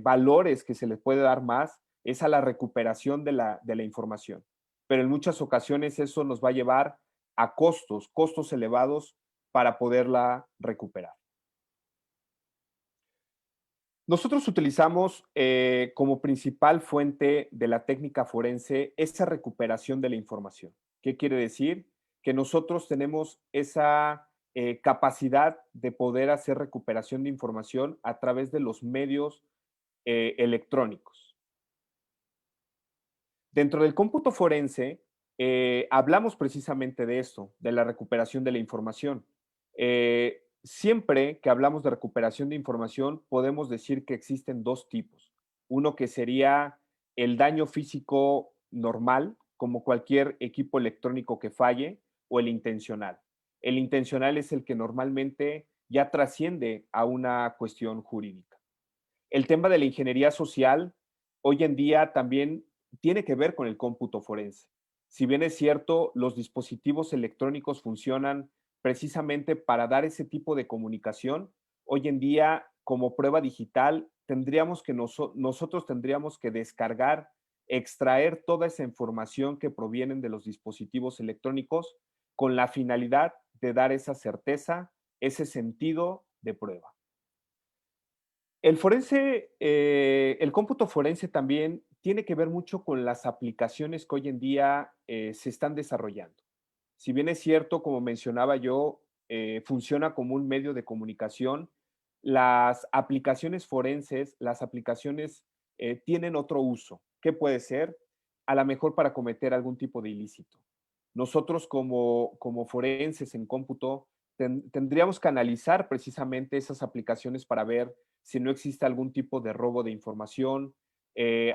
valores que se le puede dar más es a la recuperación de la información. Pero en muchas ocasiones eso nos va a llevar a costos elevados para poderla recuperar. Nosotros utilizamos como principal fuente de la técnica forense esa recuperación de la información. ¿Qué quiere decir? Que nosotros tenemos esa capacidad de poder hacer recuperación de información a través de los medios electrónicos. Dentro del cómputo forense, hablamos precisamente de esto, de la recuperación de la información. Siempre que hablamos de recuperación de información, podemos decir que existen dos tipos. Uno que sería el daño físico normal, como cualquier equipo electrónico que falle, o el intencional. El intencional es el que normalmente ya trasciende a una cuestión jurídica. El tema de la ingeniería social hoy en día también tiene que ver con el cómputo forense. Si bien es cierto, los dispositivos electrónicos funcionan precisamente para dar ese tipo de comunicación, hoy en día como prueba digital nosotros tendríamos que descargar, extraer toda esa información que provienen de los dispositivos electrónicos con la finalidad de dar esa certeza, ese sentido de prueba. El cómputo forense también tiene que ver mucho con las aplicaciones que hoy en día se están desarrollando. Si bien es cierto, como mencionaba yo, funciona como un medio de comunicación, las aplicaciones forenses, las aplicaciones tienen otro uso. ¿Qué puede ser? A lo mejor para cometer algún tipo de ilícito. Nosotros como forenses en cómputo tendríamos que analizar precisamente esas aplicaciones para ver si no existe algún tipo de robo de información,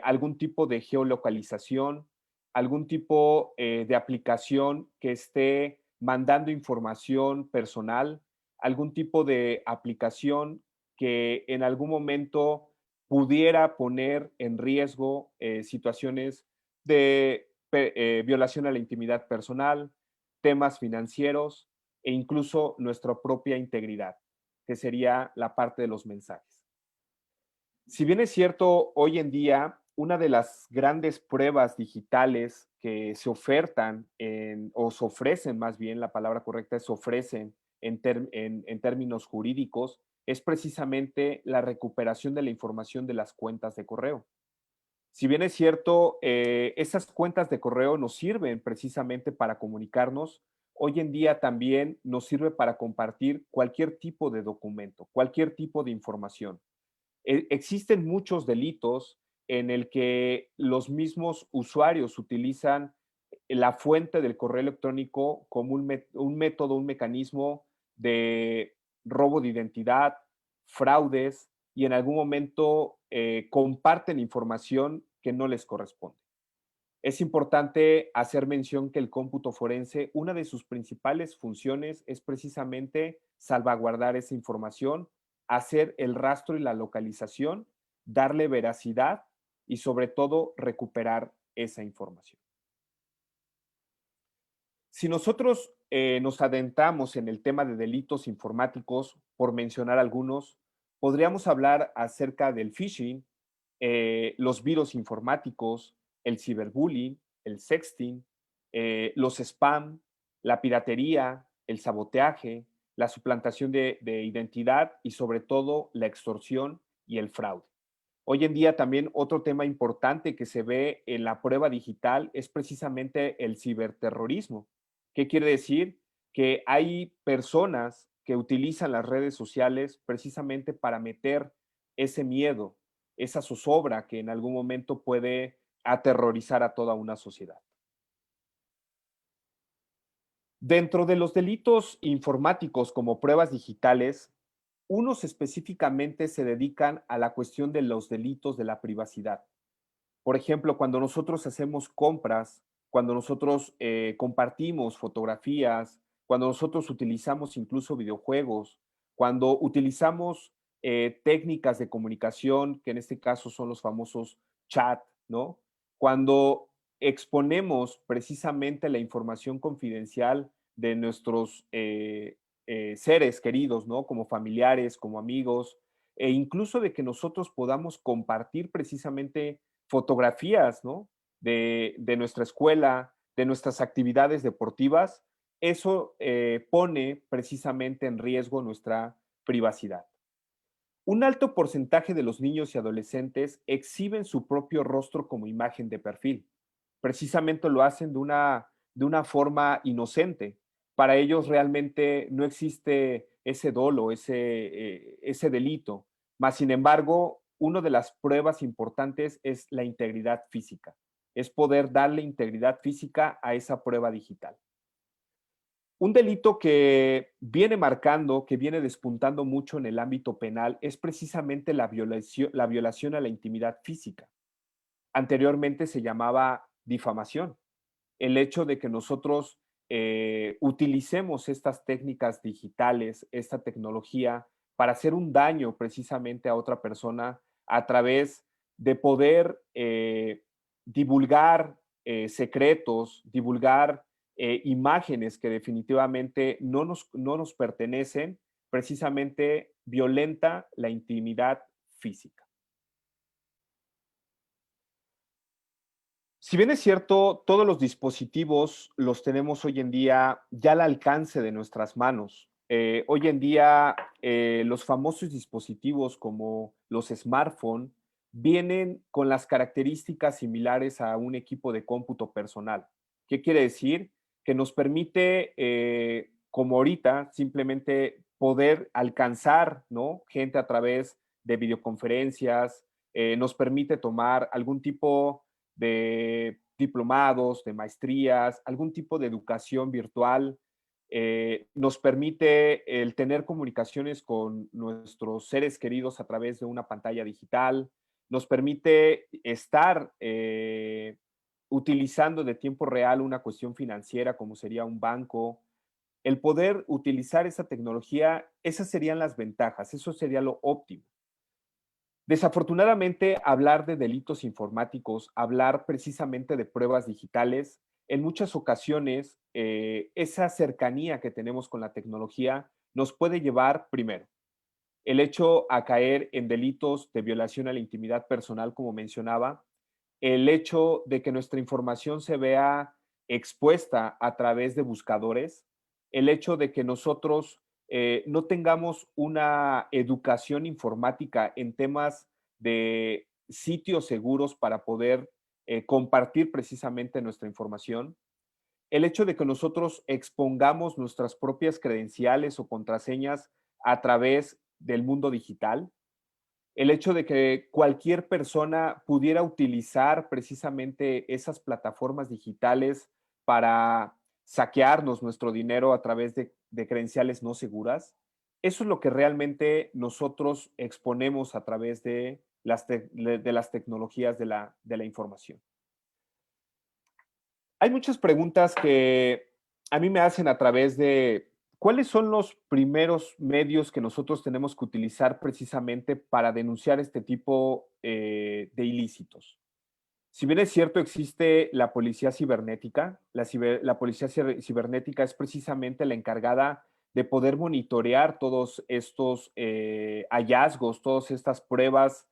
algún tipo de geolocalización, algún tipo de aplicación que esté mandando información personal, algún tipo de aplicación que en algún momento pudiera poner en riesgo situaciones de violación a la intimidad personal, temas financieros e incluso nuestra propia integridad, que sería la parte de los mensajes. Si bien es cierto, hoy en día, una de las grandes pruebas digitales que se ofertan o se ofrecen, más bien, la palabra correcta es se ofrecen en términos jurídicos, es precisamente la recuperación de la información de las cuentas de correo. Si bien es cierto, esas cuentas de correo nos sirven precisamente para comunicarnos, hoy en día también nos sirve para compartir cualquier tipo de documento, cualquier tipo de información. Existen muchos delitos en el que los mismos usuarios utilizan la fuente del correo electrónico como un método, un mecanismo de robo de identidad, fraudes y en algún momento comparten información que no les corresponde. Es importante hacer mención que el cómputo forense, una de sus principales funciones es precisamente salvaguardar esa información, hacer el rastro y la localización, darle veracidad y sobre todo recuperar esa información. Si nosotros nos adentramos en el tema de delitos informáticos, por mencionar algunos, podríamos hablar acerca del phishing, los virus informáticos, el ciberbullying, el sexting, los spam, la piratería, el sabotaje, la suplantación de identidad y sobre todo la extorsión y el fraude. Hoy en día también otro tema importante que se ve en la prueba digital es precisamente el ciberterrorismo. ¿Qué quiere decir? Que hay personas que utilizan las redes sociales precisamente para meter ese miedo, esa zozobra que en algún momento puede aterrorizar a toda una sociedad. Dentro de los delitos informáticos como pruebas digitales, unos específicamente se dedican a la cuestión de los delitos de la privacidad. Por ejemplo, cuando nosotros hacemos compras, cuando nosotros compartimos fotografías, cuando nosotros utilizamos incluso videojuegos, cuando utilizamos técnicas de comunicación, que en este caso son los famosos chat, ¿no? Cuando exponemos precisamente la información confidencial de nuestros seres queridos, ¿no? Como familiares, como amigos, e incluso de que nosotros podamos compartir precisamente fotografías, ¿no? De nuestra escuela, de nuestras actividades deportivas, eso pone precisamente en riesgo nuestra privacidad. Un alto porcentaje de los niños y adolescentes exhiben su propio rostro como imagen de perfil. Precisamente lo hacen de una forma inocente. Para ellos realmente no existe ese dolo, ese delito. Mas, sin embargo, una de las pruebas importantes es la integridad física. Es poder darle integridad física a esa prueba digital. Un delito que viene marcando, que viene despuntando mucho en el ámbito penal es precisamente la violación a la intimidad física. Anteriormente se llamaba difamación. El hecho de que nosotros utilicemos estas técnicas digitales, esta tecnología, para hacer un daño precisamente a otra persona a través de poder divulgar secretos, divulgar imágenes que definitivamente no nos pertenecen, precisamente violenta la intimidad física. Si bien es cierto, todos los dispositivos los tenemos hoy en día ya al alcance de nuestras manos. Hoy en día los famosos dispositivos como los smartphones vienen con las características similares a un equipo de cómputo personal. ¿Qué quiere decir? Que nos permite, como ahorita, simplemente poder alcanzar, ¿no? Gente a través de videoconferencias, nos permite tomar algún tipo de diplomados, de maestrías, algún tipo de educación virtual. Nos permite el tener comunicaciones con nuestros seres queridos a través de una pantalla digital. Nos permite estar utilizando de tiempo real una cuestión financiera como sería un banco. El poder utilizar esa tecnología, esas serían las ventajas, eso sería lo óptimo. Desafortunadamente, hablar de delitos informáticos, hablar precisamente de pruebas digitales, en muchas ocasiones esa cercanía que tenemos con la tecnología nos puede llevar, primero, el hecho a caer en delitos de violación a la intimidad personal, como mencionaba, el hecho de que nuestra información se vea expuesta a través de buscadores, el hecho de que nosotros no tengamos una educación informática en temas de sitios seguros para poder compartir precisamente nuestra información, el hecho de que nosotros expongamos nuestras propias credenciales o contraseñas a través del mundo digital, el hecho de que cualquier persona pudiera utilizar precisamente esas plataformas digitales para saquearnos nuestro dinero a través de credenciales no seguras, eso es lo que realmente nosotros exponemos a través de las tecnologías de la información. Hay muchas preguntas que a mí me hacen a través de cuáles son los primeros medios que nosotros tenemos que utilizar precisamente para denunciar este tipo de ilícitos. Si bien es cierto, existe la policía cibernética, la policía cibernética es precisamente la encargada de poder monitorear todos estos hallazgos, todas estas pruebas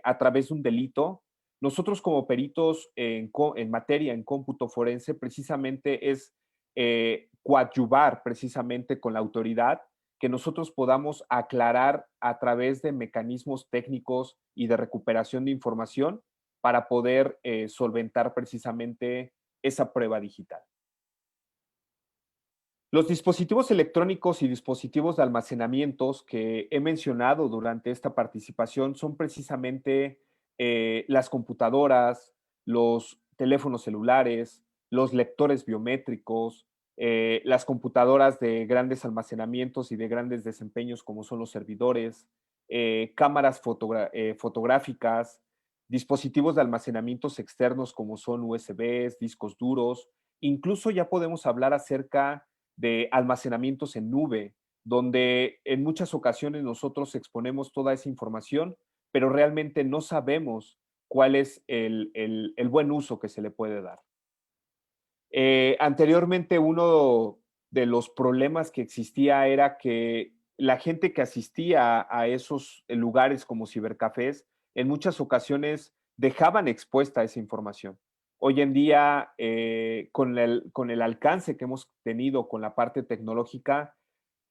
a través de un delito. Nosotros como peritos en materia en cómputo forense precisamente es coadyuvar precisamente con la autoridad que nosotros podamos aclarar a través de mecanismos técnicos y de recuperación de información para poder solventar precisamente esa prueba digital. Los dispositivos electrónicos y dispositivos de almacenamientos que he mencionado durante esta participación son precisamente las computadoras, los teléfonos celulares, los lectores biométricos, las computadoras de grandes almacenamientos y de grandes desempeños como son los servidores, cámaras fotográficas, dispositivos de almacenamientos externos como son USBs, discos duros. Incluso ya podemos hablar acerca de almacenamientos en nube, donde en muchas ocasiones nosotros exponemos toda esa información, pero realmente no sabemos cuál es el buen uso que se le puede dar. Anteriormente, uno de los problemas que existía era que la gente que asistía a esos lugares como cibercafés, en muchas ocasiones dejaban expuesta esa información. Hoy en día, con el alcance que hemos tenido con la parte tecnológica,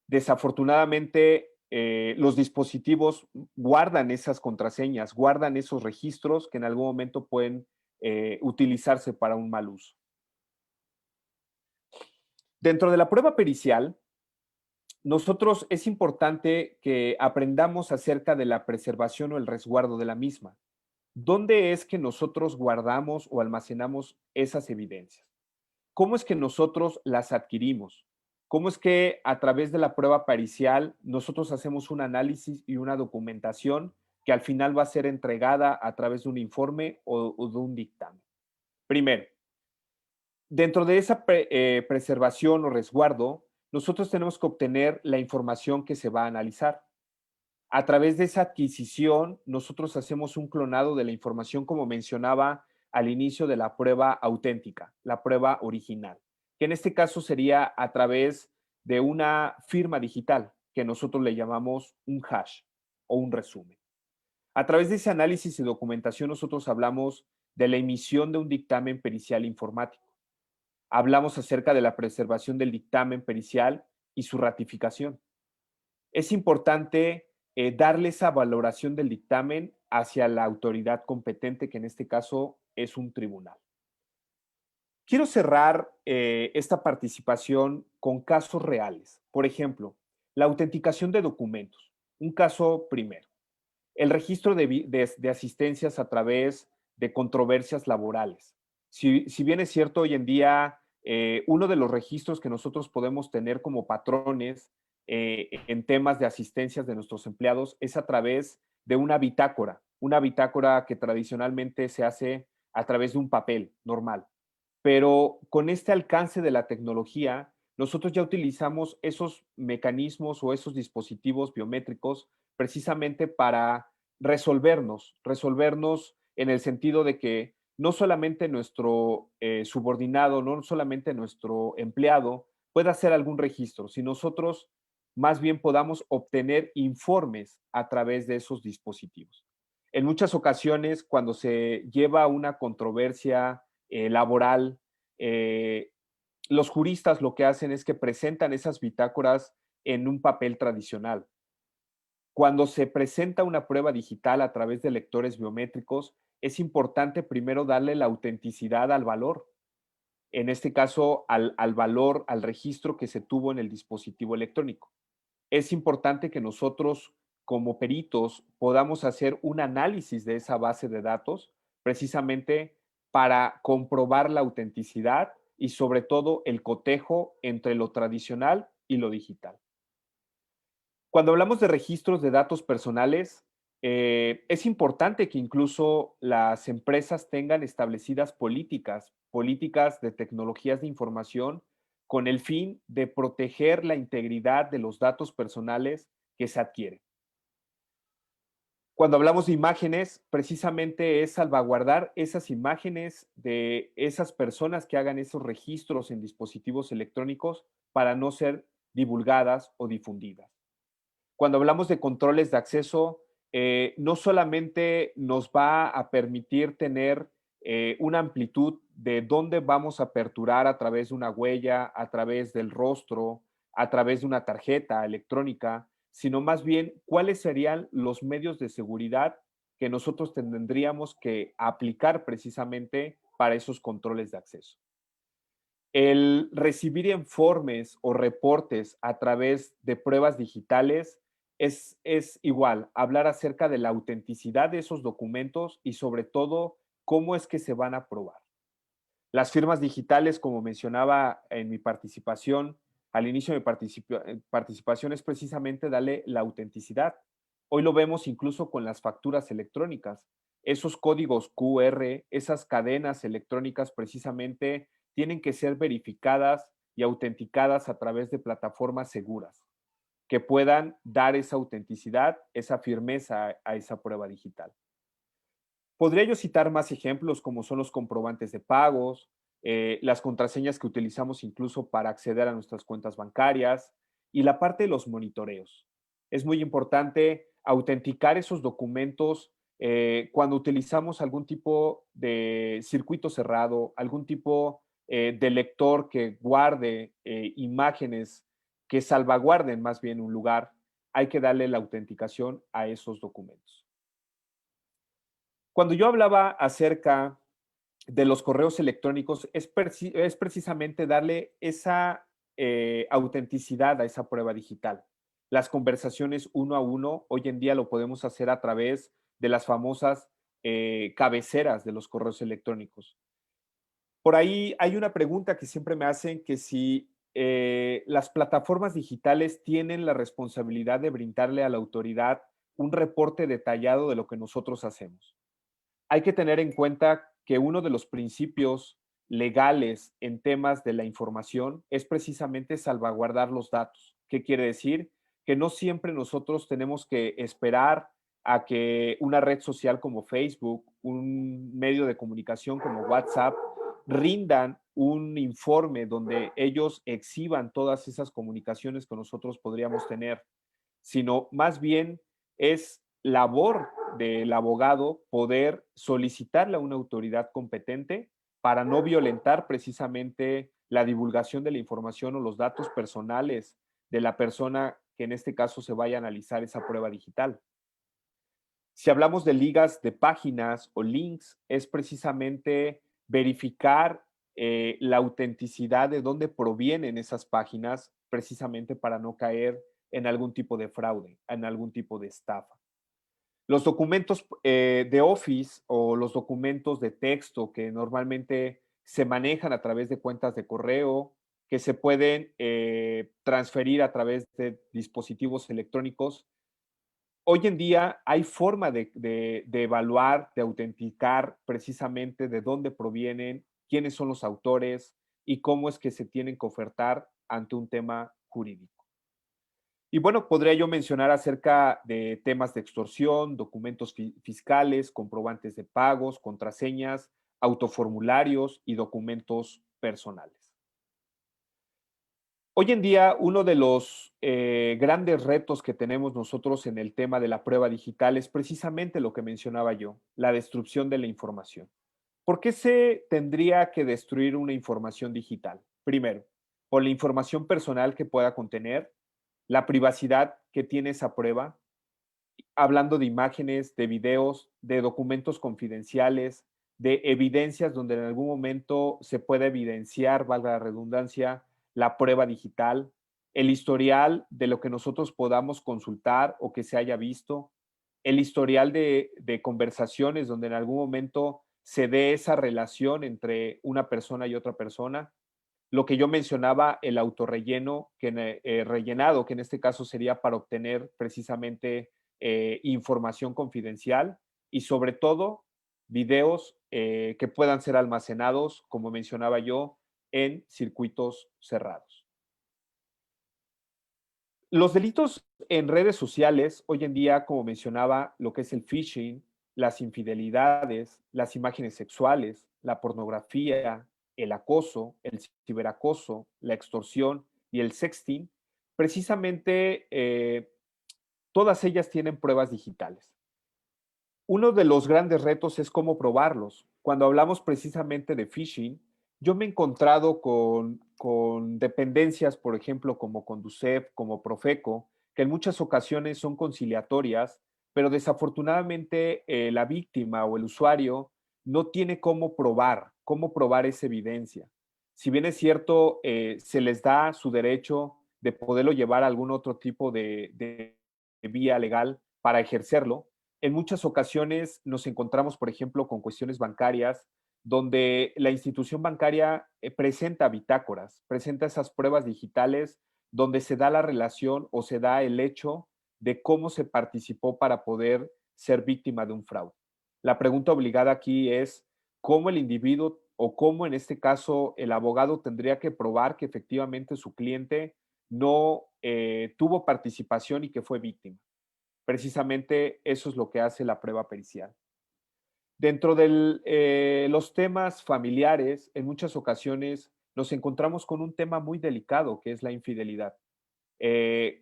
desafortunadamente los dispositivos guardan esas contraseñas, guardan esos registros que en algún momento pueden utilizarse para un mal uso. Dentro de la prueba pericial, nosotros es importante que aprendamos acerca de la preservación o el resguardo de la misma. ¿Dónde es que nosotros guardamos o almacenamos esas evidencias? ¿Cómo es que nosotros las adquirimos? ¿Cómo es que a través de la prueba pericial nosotros hacemos un análisis y una documentación que al final va a ser entregada a través de un informe o de un dictamen? Primero, dentro de esa preservación o resguardo, nosotros tenemos que obtener la información que se va a analizar. A través de esa adquisición, nosotros hacemos un clonado de la información, como mencionaba al inicio de la prueba auténtica, la prueba original, que en este caso sería a través de una firma digital, que nosotros le llamamos un hash o un resumen. A través de ese análisis y documentación, nosotros hablamos de la emisión de un dictamen pericial informático. Hablamos acerca de la preservación del dictamen pericial y su ratificación. Es importante darle esa valoración del dictamen hacia la autoridad competente, que en este caso es un tribunal. Quiero cerrar esta participación con casos reales. Por ejemplo, la autenticación de documentos. Un caso primero. El registro de asistencias a través de controversias laborales. Si bien es cierto, hoy en día uno de los registros que nosotros podemos tener como patrones en temas de asistencias de nuestros empleados es a través de una bitácora que tradicionalmente se hace a través de un papel normal. Pero con este alcance de la tecnología, nosotros ya utilizamos esos mecanismos o esos dispositivos biométricos precisamente para resolvernos en el sentido de que no solamente nuestro subordinado, no solamente nuestro empleado pueda hacer algún registro, sino nosotros más bien podamos obtener informes a través de esos dispositivos. En muchas ocasiones, cuando se lleva una controversia laboral, los juristas lo que hacen es que presentan esas bitácoras en un papel tradicional. Cuando se presenta una prueba digital a través de lectores biométricos, es importante primero darle la autenticidad al valor. En este caso, al valor, al registro que se tuvo en el dispositivo electrónico. Es importante que nosotros, como peritos, podamos hacer un análisis de esa base de datos, precisamente para comprobar la autenticidad y sobre todo el cotejo entre lo tradicional y lo digital. Cuando hablamos de registros de datos personales, es importante que incluso las empresas tengan establecidas políticas de tecnologías de información con el fin de proteger la integridad de los datos personales que se adquieren. Cuando hablamos de imágenes, precisamente es salvaguardar esas imágenes de esas personas que hagan esos registros en dispositivos electrónicos para no ser divulgadas o difundidas. Cuando hablamos de controles de acceso, no solamente nos va a permitir tener una amplitud de dónde vamos a aperturar a través de una huella, a través del rostro, a través de una tarjeta electrónica, sino más bien cuáles serían los medios de seguridad que nosotros tendríamos que aplicar precisamente para esos controles de acceso. El recibir informes o reportes a través de pruebas digitales es igual, hablar acerca de la autenticidad de esos documentos y sobre todo cómo es que se van a probar. Las firmas digitales, como mencionaba en mi participación, al inicio de mi participación, es precisamente darle la autenticidad. Hoy lo vemos incluso con las facturas electrónicas. Esos códigos QR, esas cadenas electrónicas precisamente tienen que ser verificadas y autenticadas a través de plataformas seguras que puedan dar esa autenticidad, esa firmeza a esa prueba digital. Podría yo citar más ejemplos como son los comprobantes de pagos, las contraseñas que utilizamos incluso para acceder a nuestras cuentas bancarias y la parte de los monitoreos. Es muy importante autenticar esos documentos cuando utilizamos algún tipo de circuito cerrado, algún tipo de lector que guarde imágenes, que salvaguarden más bien un lugar. Hay que darle la autenticación a esos documentos. Cuando yo hablaba acerca de los correos electrónicos, es precisamente darle esa autenticidad a esa prueba digital. Las conversaciones uno a uno, hoy en día lo podemos hacer a través de las famosas cabeceras de los correos electrónicos. Por ahí hay una pregunta que siempre me hacen, que si las plataformas digitales tienen la responsabilidad de brindarle a la autoridad un reporte detallado de lo que nosotros hacemos. Hay que tener en cuenta que uno de los principios legales en temas de la información es precisamente salvaguardar los datos. ¿Qué quiere decir? Que no siempre nosotros tenemos que esperar a que una red social como Facebook, un medio de comunicación como WhatsApp, rindan un informe donde ellos exhiban todas esas comunicaciones que nosotros podríamos tener, sino más bien es labor del abogado poder solicitarle a una autoridad competente para no violentar precisamente la divulgación de la información o los datos personales de la persona que en este caso se vaya a analizar esa prueba digital. Si hablamos de ligas de páginas o links, es precisamente verificar la autenticidad de dónde provienen esas páginas, precisamente para no caer en algún tipo de fraude, en algún tipo de estafa. Los documentos de Office o los documentos de texto que normalmente se manejan a través de cuentas de correo, que se pueden transferir a través de dispositivos electrónicos. Hoy en día hay forma de evaluar, de autenticar precisamente de dónde provienen, quiénes son los autores y cómo es que se tienen que ofertar ante un tema jurídico. Y bueno, podría yo mencionar acerca de temas de extorsión, documentos fiscales, comprobantes de pagos, contraseñas, autoformularios y documentos personales. Hoy en día, uno de los grandes retos que tenemos nosotros en el tema de la prueba digital es precisamente lo que mencionaba yo, la destrucción de la información. ¿Por qué se tendría que destruir una información digital? Primero, por la información personal que pueda contener, la privacidad que tiene esa prueba, hablando de imágenes, de videos, de documentos confidenciales, de evidencias donde en algún momento se pueda evidenciar, valga la redundancia, la prueba digital, el historial de lo que nosotros podamos consultar o que se haya visto, el historial de conversaciones donde en algún momento se dé esa relación entre una persona y otra persona. Lo que yo mencionaba, el autorrelleno, rellenado, que en este caso sería para obtener precisamente información confidencial y sobre todo videos que puedan ser almacenados, como mencionaba yo, en circuitos cerrados. Los delitos en redes sociales, hoy en día, como mencionaba, lo que es el phishing, las infidelidades, las imágenes sexuales, la pornografía, el acoso, el ciberacoso, la extorsión y el sexting, precisamente todas ellas tienen pruebas digitales. Uno de los grandes retos es cómo probarlos. Cuando hablamos precisamente de phishing, yo me he encontrado con dependencias, por ejemplo, como Conducef, como Profeco, que en muchas ocasiones son conciliatorias, pero desafortunadamente la víctima o el usuario no tiene cómo probar esa evidencia. Si bien es cierto, se les da su derecho de poderlo llevar a algún otro tipo de vía legal para ejercerlo, en muchas ocasiones nos encontramos, por ejemplo, con cuestiones bancarias donde la institución bancaria presenta bitácoras, presenta esas pruebas digitales donde se da la relación o se da el hecho de cómo se participó para poder ser víctima de un fraude. La pregunta obligada aquí es cómo el individuo o cómo en este caso el abogado tendría que probar que efectivamente su cliente no tuvo participación y que fue víctima. Precisamente eso es lo que hace la prueba pericial. Dentro de los temas familiares, en muchas ocasiones nos encontramos con un tema muy delicado que es la infidelidad.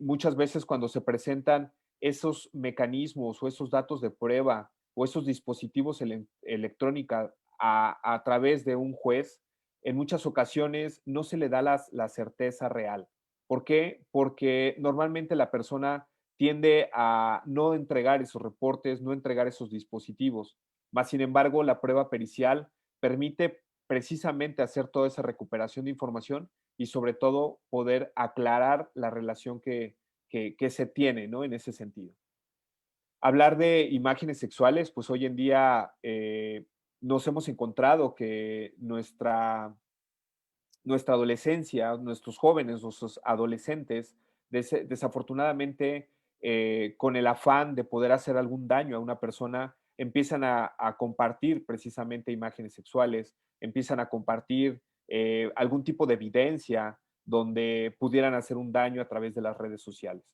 Muchas veces cuando se presentan esos mecanismos o esos datos de prueba o esos dispositivos electrónicos a través de un juez, en muchas ocasiones no se le da la certeza real. ¿Por qué? Porque normalmente la persona tiende a no entregar esos reportes, no entregar esos dispositivos. Más sin embargo, la prueba pericial permite precisamente hacer toda esa recuperación de información y sobre todo poder aclarar la relación que se tiene, ¿no? En ese sentido. Hablar de imágenes sexuales, pues hoy en día nos hemos encontrado que nuestra adolescencia, nuestros jóvenes, nuestros adolescentes, desafortunadamente, con el afán de poder hacer algún daño a una persona, empiezan a compartir precisamente imágenes sexuales, empiezan a compartir algún tipo de evidencia donde pudieran hacer un daño a través de las redes sociales.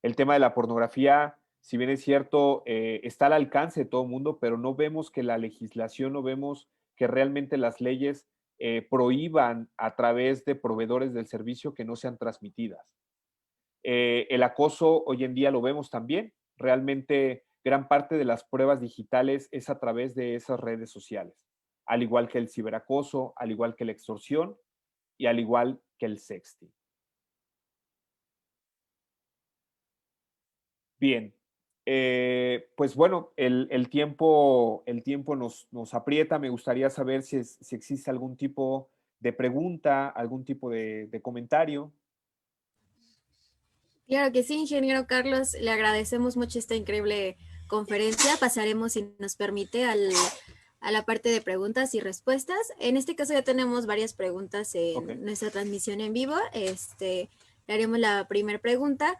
El tema de la pornografía, si bien es cierto, está al alcance de todo el mundo, pero no vemos que la legislación, no vemos que realmente las leyes prohíban a través de proveedores del servicio que no sean transmitidas. El acoso hoy en día lo vemos también. Realmente gran parte de las pruebas digitales es a través de esas redes sociales, al igual que el ciberacoso, al igual que la extorsión y al igual que el sexting. Bien, pues bueno, el tiempo nos aprieta. Me gustaría saber si existe algún tipo de pregunta, algún tipo de comentario. Claro que sí, ingeniero Carlos, le agradecemos mucho esta increíble conferencia. Pasaremos, si nos permite, a la parte de preguntas y respuestas. En este caso ya tenemos varias preguntas en nuestra transmisión en vivo. Le haremos la primera pregunta.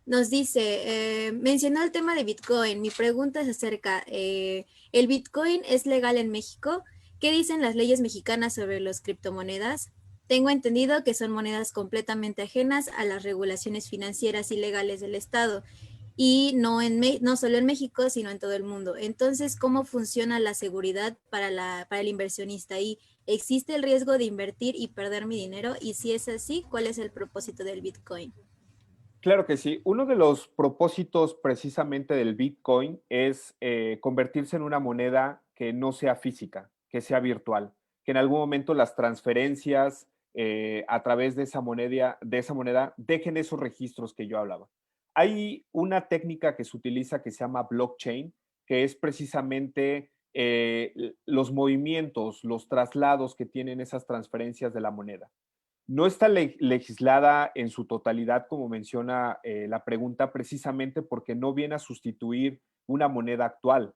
Nos dice, mencionó el tema de Bitcoin. Mi pregunta es acerca, ¿el Bitcoin es legal en México? ¿Qué dicen las leyes mexicanas sobre las criptomonedas? Tengo entendido que son monedas completamente ajenas a las regulaciones financieras y legales del Estado y no solo en México, sino en todo el mundo. Entonces, ¿cómo funciona la seguridad para el inversionista? ¿Y existe el riesgo de invertir y perder mi dinero? Y si es así, ¿cuál es el propósito del Bitcoin? Claro que sí. Uno de los propósitos precisamente del Bitcoin es convertirse en una moneda que no sea física, que sea virtual, que en algún momento las transferencias a través de esa moneda dejen esos registros que yo hablaba. Hay una técnica que se utiliza que se llama blockchain, que es precisamente los movimientos, los traslados que tienen esas transferencias de la moneda. No está legislada en su totalidad, como menciona la pregunta, precisamente porque no viene a sustituir una moneda actual.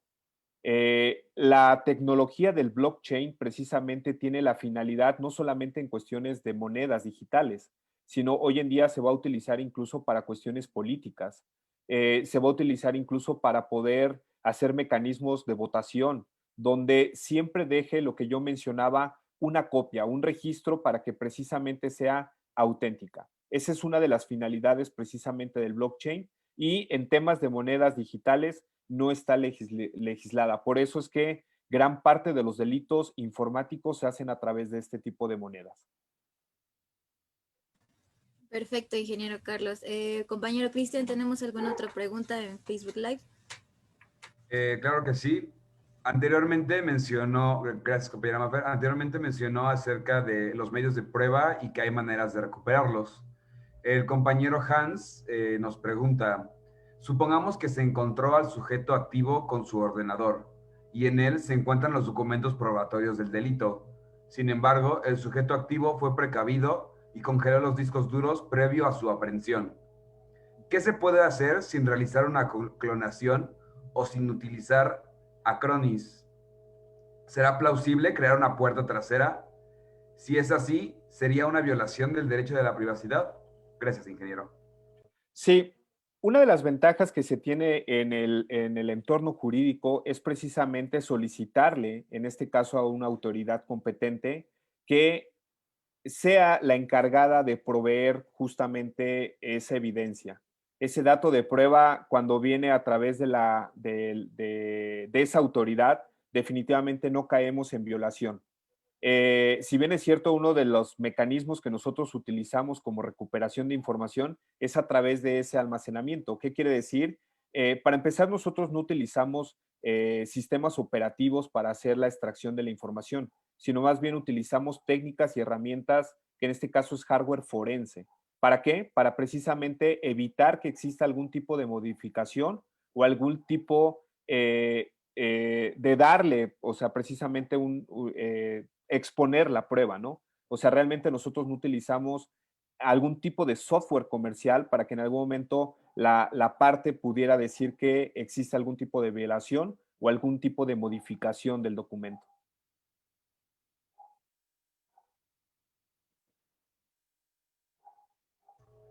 La tecnología del blockchain precisamente tiene la finalidad no solamente en cuestiones de monedas digitales, sino hoy en día se va a utilizar incluso para cuestiones políticas. Se va a utilizar incluso para poder hacer mecanismos de votación, donde siempre deje lo que yo mencionaba, una copia, un registro para que precisamente sea auténtica. Esa es una de las finalidades precisamente del blockchain y en temas de monedas digitales no está legislada. Por eso es que gran parte de los delitos informáticos se hacen a través de este tipo de monedas. Perfecto, ingeniero Carlos. Compañero Cristian, ¿tenemos alguna otra pregunta en Facebook Live? Claro que sí. Anteriormente mencionó, gracias compañera Mafer, anteriormente mencionó acerca de los medios de prueba y que hay maneras de recuperarlos. El compañero Hans nos pregunta, supongamos que se encontró al sujeto activo con su ordenador y en él se encuentran los documentos probatorios del delito. Sin embargo, el sujeto activo fue precavido y congeló los discos duros previo a su aprehensión. ¿Qué se puede hacer sin realizar una clonación o sin utilizar Acronis? ¿Será plausible crear una puerta trasera? Si es así, ¿sería una violación del derecho de la privacidad? Gracias, ingeniero. Sí, una de las ventajas que se tiene en el entorno jurídico es precisamente solicitarle, en este caso a una autoridad competente, que sea la encargada de proveer justamente esa evidencia. Ese dato de prueba, cuando viene a través de esa autoridad, definitivamente no caemos en violación. Si bien es cierto, uno de los mecanismos que nosotros utilizamos como recuperación de información es a través de ese almacenamiento. ¿Qué quiere decir? Para empezar, nosotros no utilizamos sistemas operativos para hacer la extracción de la información, sino más bien utilizamos técnicas y herramientas, que en este caso es hardware forense. ¿Para qué? Para precisamente evitar que exista algún tipo de modificación o algún tipo de darle, o sea, precisamente exponer la prueba, ¿no? O sea, realmente nosotros no utilizamos algún tipo de software comercial para que en algún momento la parte pudiera decir que existe algún tipo de violación o algún tipo de modificación del documento.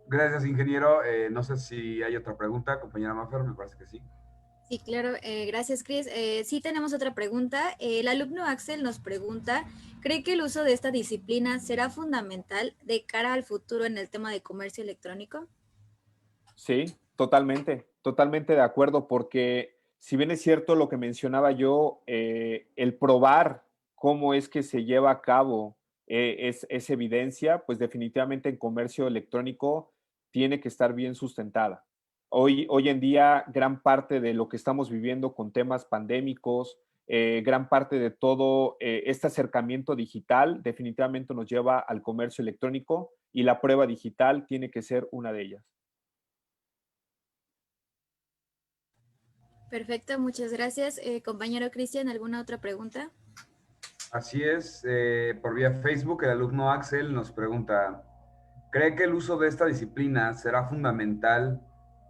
Gracias, ingeniero. No sé si hay otra pregunta, compañera Maffer, me parece que sí. Sí, claro, gracias, Chris. Sí tenemos otra pregunta. El alumno Axel nos pregunta, ¿cree que el uso de esta disciplina será fundamental de cara al futuro en el tema de comercio electrónico? Sí, totalmente, totalmente de acuerdo, porque si bien es cierto lo que mencionaba yo, el probar cómo es que se lleva a cabo es evidencia, pues definitivamente en comercio electrónico tiene que estar bien sustentada. Hoy en día, gran parte de lo que estamos viviendo con temas pandémicos, gran parte de todo este acercamiento digital definitivamente nos lleva al comercio electrónico y la prueba digital tiene que ser una de ellas. Perfecto, muchas gracias. Compañero Cristian, ¿alguna otra pregunta? Así es, por vía Facebook, el alumno Axel nos pregunta, ¿cree que el uso de esta disciplina será fundamental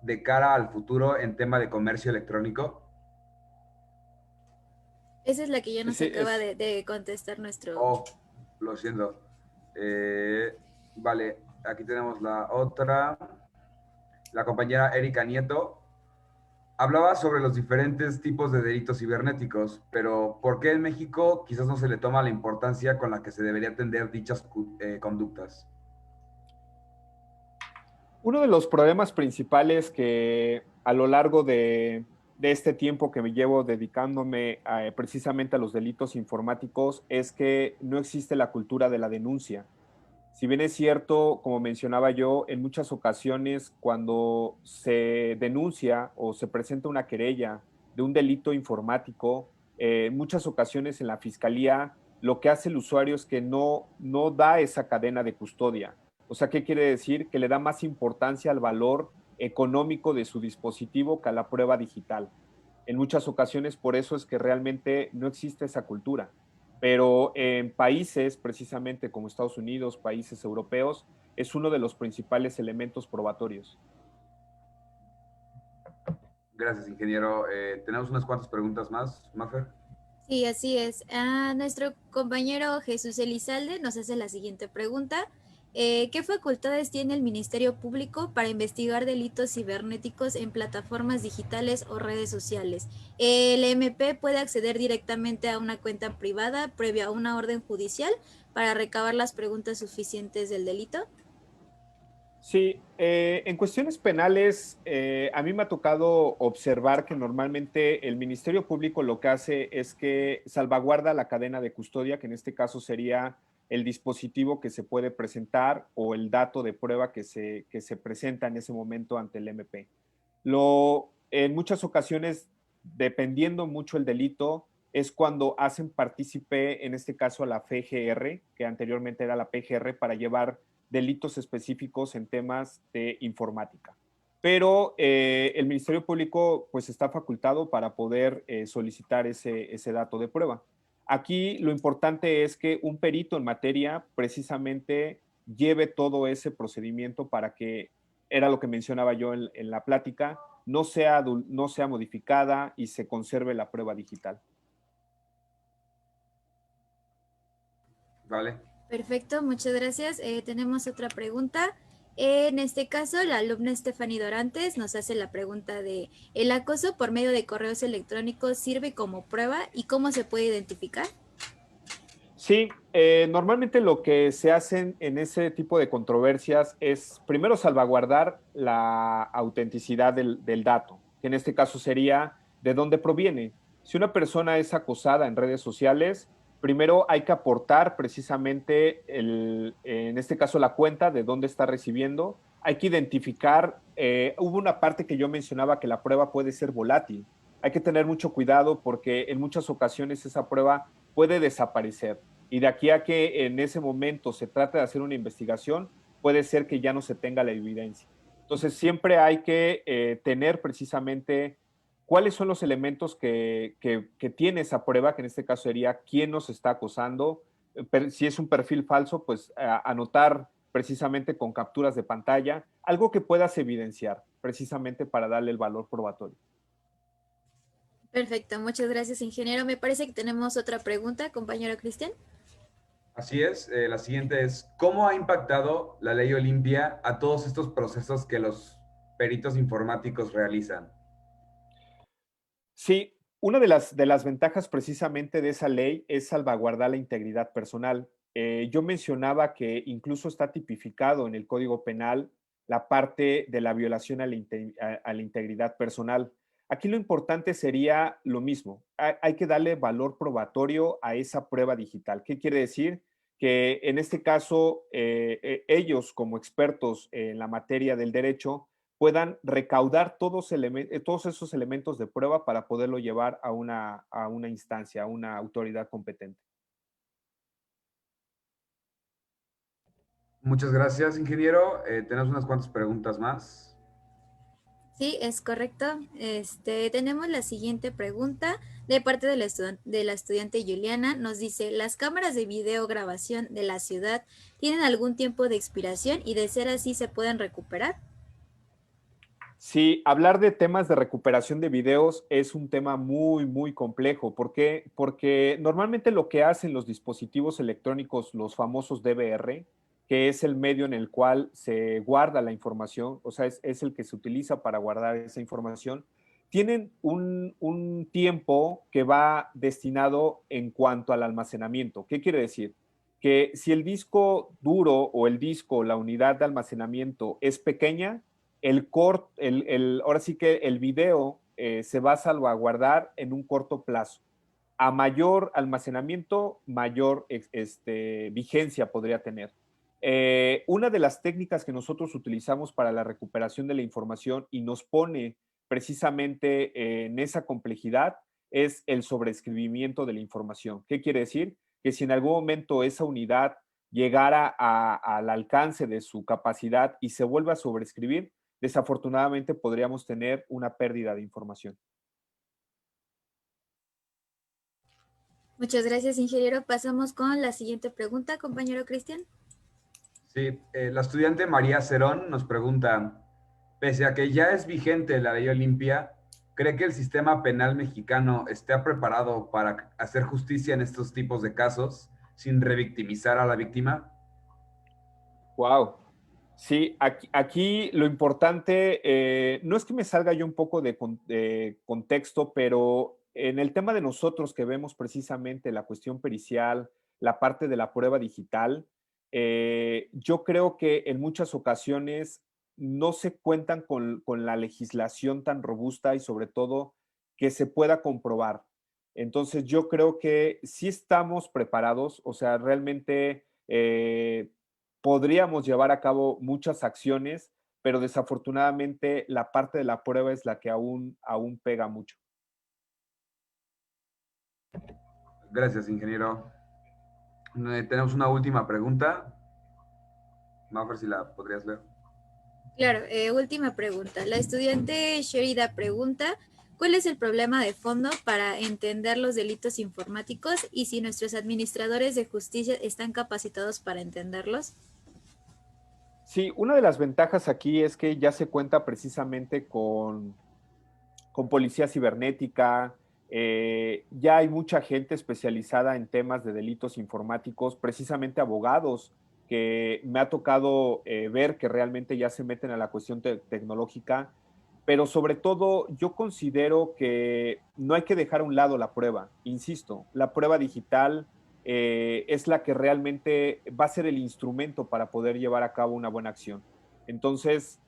de cara al futuro en tema de comercio electrónico? Esa es la que ya nos Sí, acaba de contestar nuestro... Oh, lo siento. Vale, aquí tenemos la otra. La compañera Erika Nieto hablaba sobre los diferentes tipos de delitos cibernéticos, pero ¿por qué en México quizás no se le toma la importancia con la que se debería atender dichas conductas? Uno de los problemas principales que a lo largo de este tiempo que me llevo dedicándome precisamente a los delitos informáticos es que no existe la cultura de la denuncia. Si bien es cierto, como mencionaba yo, en muchas ocasiones cuando se denuncia o se presenta una querella de un delito informático, en muchas ocasiones en la fiscalía lo que hace el usuario es que no da esa cadena de custodia. O sea, ¿qué quiere decir? Que le da más importancia al valor económico de su dispositivo que a la prueba digital. En muchas ocasiones por eso es que realmente no existe esa cultura. Pero en países precisamente como Estados Unidos, países europeos, es uno de los principales elementos probatorios. Gracias, ingeniero. Tenemos unas cuantas preguntas más, Mafer. Sí, así es. Nuestro compañero Jesús Elizalde nos hace la siguiente pregunta. ¿Qué facultades tiene el Ministerio Público para investigar delitos cibernéticos en plataformas digitales o redes sociales? ¿El MP puede acceder directamente a una cuenta privada previa a una orden judicial para recabar las preguntas suficientes del delito? Sí, en cuestiones penales, a mí me ha tocado observar que normalmente el Ministerio Público lo que hace es que salvaguarda la cadena de custodia, que en este caso sería el dispositivo que se puede presentar o el dato de prueba que se presenta en ese momento ante el MP. En muchas ocasiones, dependiendo mucho el delito, es cuando hacen partícipe, en este caso, a la FGR, que anteriormente era la PGR, para llevar delitos específicos en temas de informática. Pero el Ministerio Público pues está facultado para poder solicitar ese dato de prueba. Aquí lo importante es que un perito en materia precisamente lleve todo ese procedimiento para que, era lo que mencionaba yo en la plática, no sea modificada y se conserve la prueba digital. Vale. Perfecto, muchas gracias. Tenemos otra pregunta. En este caso, la alumna Stephanie Dorantes nos hace la pregunta de ¿el acoso por medio de correos electrónicos sirve como prueba y cómo se puede identificar? Sí, normalmente lo que se hace en ese tipo de controversias es primero salvaguardar la autenticidad del dato, que en este caso sería de dónde proviene. Si una persona es acosada en redes sociales, primero hay que aportar precisamente, en este caso, la cuenta de dónde está recibiendo. Hay que identificar, hubo una parte que yo mencionaba que la prueba puede ser volátil. Hay que tener mucho cuidado porque en muchas ocasiones esa prueba puede desaparecer. Y de aquí a que en ese momento se trate de hacer una investigación, puede ser que ya no se tenga la evidencia. Entonces, siempre hay que tener precisamente cuáles son los elementos que tiene esa prueba, que en este caso sería quién nos está acosando. Si es un perfil falso, pues anotar precisamente con capturas de pantalla, algo que puedas evidenciar precisamente para darle el valor probatorio. Perfecto, muchas gracias, ingeniero. Me parece que tenemos otra pregunta, compañero Cristian. Así es, la siguiente es, ¿cómo ha impactado la ley Olimpia a todos estos procesos que los peritos informáticos realizan? Sí, una de las ventajas precisamente de esa ley es salvaguardar la integridad personal. Yo mencionaba que incluso está tipificado en el Código Penal la parte de la violación a la integridad personal. Aquí lo importante sería lo mismo. Hay que darle valor probatorio a esa prueba digital. ¿Qué quiere decir? Que en este caso, ellos como expertos en la materia del derecho puedan recaudar todos esos elementos de prueba para poderlo llevar a una instancia, a una autoridad competente. Muchas gracias, ingeniero. Tenemos unas cuantas preguntas más. Sí, es correcto. Tenemos la siguiente pregunta de parte de la estudiante Juliana. Nos dice, ¿las cámaras de video grabación de la ciudad tienen algún tiempo de expiración y de ser así se pueden recuperar? Sí, hablar de temas de recuperación de videos es un tema muy, muy complejo. ¿Por qué? Porque normalmente lo que hacen los dispositivos electrónicos, los famosos DVR, que es el medio en el cual se guarda la información, o sea, es el que se utiliza para guardar esa información, tienen un tiempo que va destinado en cuanto al almacenamiento. ¿Qué quiere decir? Que si el disco duro o el disco, la unidad de almacenamiento es pequeña, ahora sí que el video se va a salvaguardar en un corto plazo. A mayor almacenamiento, mayor vigencia podría tener. Una de las técnicas que nosotros utilizamos para la recuperación de la información y nos pone precisamente en esa complejidad es el sobreescribimiento de la información. ¿Qué quiere decir? Que si en algún momento esa unidad llegara al alcance de su capacidad y se vuelva a sobreescribir, desafortunadamente podríamos tener una pérdida de información. Muchas gracias, ingeniero. Pasamos con la siguiente pregunta, compañero Cristian. Sí, la estudiante María Cerón nos pregunta, pese a que ya es vigente la ley Olimpia, ¿cree que el sistema penal mexicano esté preparado para hacer justicia en estos tipos de casos sin revictimizar a la víctima? Wow. Sí, aquí lo importante, no es que me salga yo un poco de contexto, pero en el tema de nosotros que vemos precisamente la cuestión pericial, la parte de la prueba digital, yo creo que en muchas ocasiones no se cuentan con la legislación tan robusta y sobre todo que se pueda comprobar. Entonces yo creo que sí estamos preparados, o sea, realmente podríamos llevar a cabo muchas acciones, pero desafortunadamente la parte de la prueba es la que aún pega mucho. Gracias, ingeniero. Tenemos una última pregunta. Mafer, si la podrías leer. Claro, última pregunta. La estudiante Sherida pregunta, ¿cuál es el problema de fondo para entender los delitos informáticos y si nuestros administradores de justicia están capacitados para entenderlos? Sí, una de las ventajas aquí es que ya se cuenta precisamente con policía cibernética, ya hay mucha gente especializada en temas de delitos informáticos, precisamente abogados, que me ha tocado ver que realmente ya se meten a la cuestión tecnológica, pero sobre todo yo considero que no hay que dejar a un lado la prueba, insisto, la prueba digital es la que realmente va a ser el instrumento para poder llevar a cabo una buena acción. Entonces,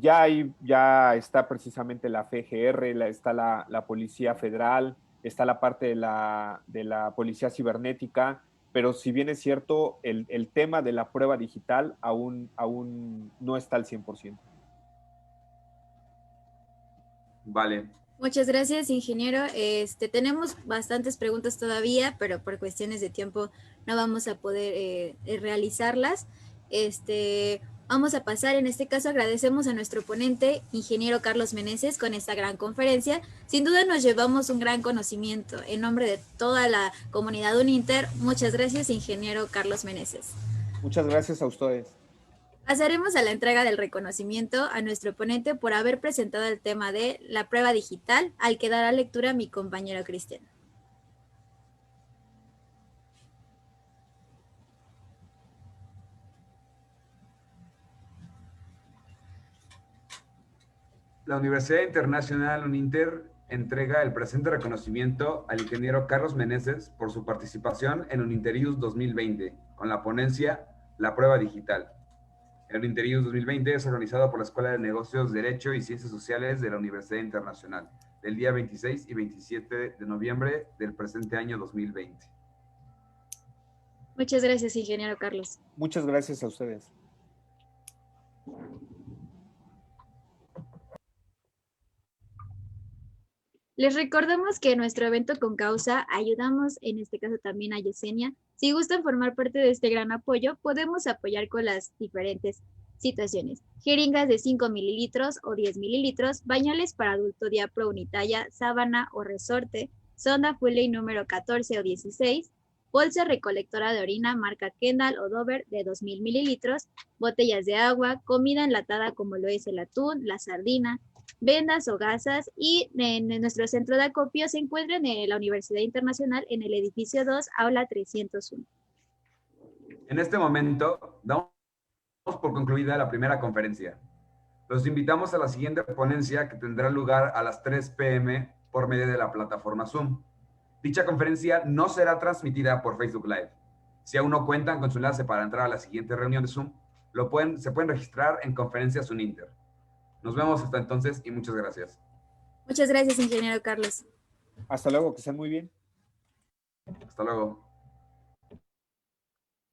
ya está precisamente la FGR, está la Policía Federal, está la parte de la Policía Cibernética, pero si bien es cierto, el tema de la prueba digital aún no está al 100%. Vale. Muchas gracias, ingeniero. Tenemos bastantes preguntas todavía, pero por cuestiones de tiempo no vamos a poder realizarlas. Vamos a pasar, en este caso agradecemos a nuestro ponente, ingeniero Carlos Meneses, con esta gran conferencia. Sin duda nos llevamos un gran conocimiento. En nombre de toda la comunidad Uninter, muchas gracias, ingeniero Carlos Meneses. Muchas gracias a ustedes. Pasaremos a la entrega del reconocimiento a nuestro ponente por haber presentado el tema de la prueba digital, al que dará lectura mi compañero Cristian. La Universidad Internacional Uninter entrega el presente reconocimiento al ingeniero Carlos Meneses por su participación en Uninterius 2020 con la ponencia La prueba digital. El Uninterius 2020 es organizado por la Escuela de Negocios, Derecho y Ciencias Sociales de la Universidad Internacional, del día 26 y 27 de noviembre del presente año 2020. Muchas gracias, ingeniero Carlos. Muchas gracias a ustedes. Les recordamos que en nuestro evento con causa ayudamos, en este caso también a Yesenia. Si gustan formar parte de este gran apoyo, podemos apoyar con las diferentes situaciones. Jeringas de 5 mililitros o 10 mililitros, bañales para adulto Diapro Unitalla, sábana o resorte, sonda Foley número 14 o 16, bolsa recolectora de orina marca Kendall o Dover de 2000 mililitros, botellas de agua, comida enlatada como lo es el atún, la sardina, vendas o gasas, y en nuestro centro de acopio se encuentran en la Universidad Internacional en el edificio 2, aula 301. En este momento, damos por concluida la primera conferencia. Los invitamos a la siguiente ponencia que tendrá lugar a las 3 p.m. por medio de la plataforma Zoom. Dicha conferencia no será transmitida por Facebook Live. Si aún no cuentan con su enlace para entrar a la siguiente reunión de Zoom, se pueden registrar en Conferencias Uninter. Nos vemos hasta entonces y muchas gracias. Muchas gracias, ingeniero Carlos. Hasta luego, que estén muy bien. Hasta luego.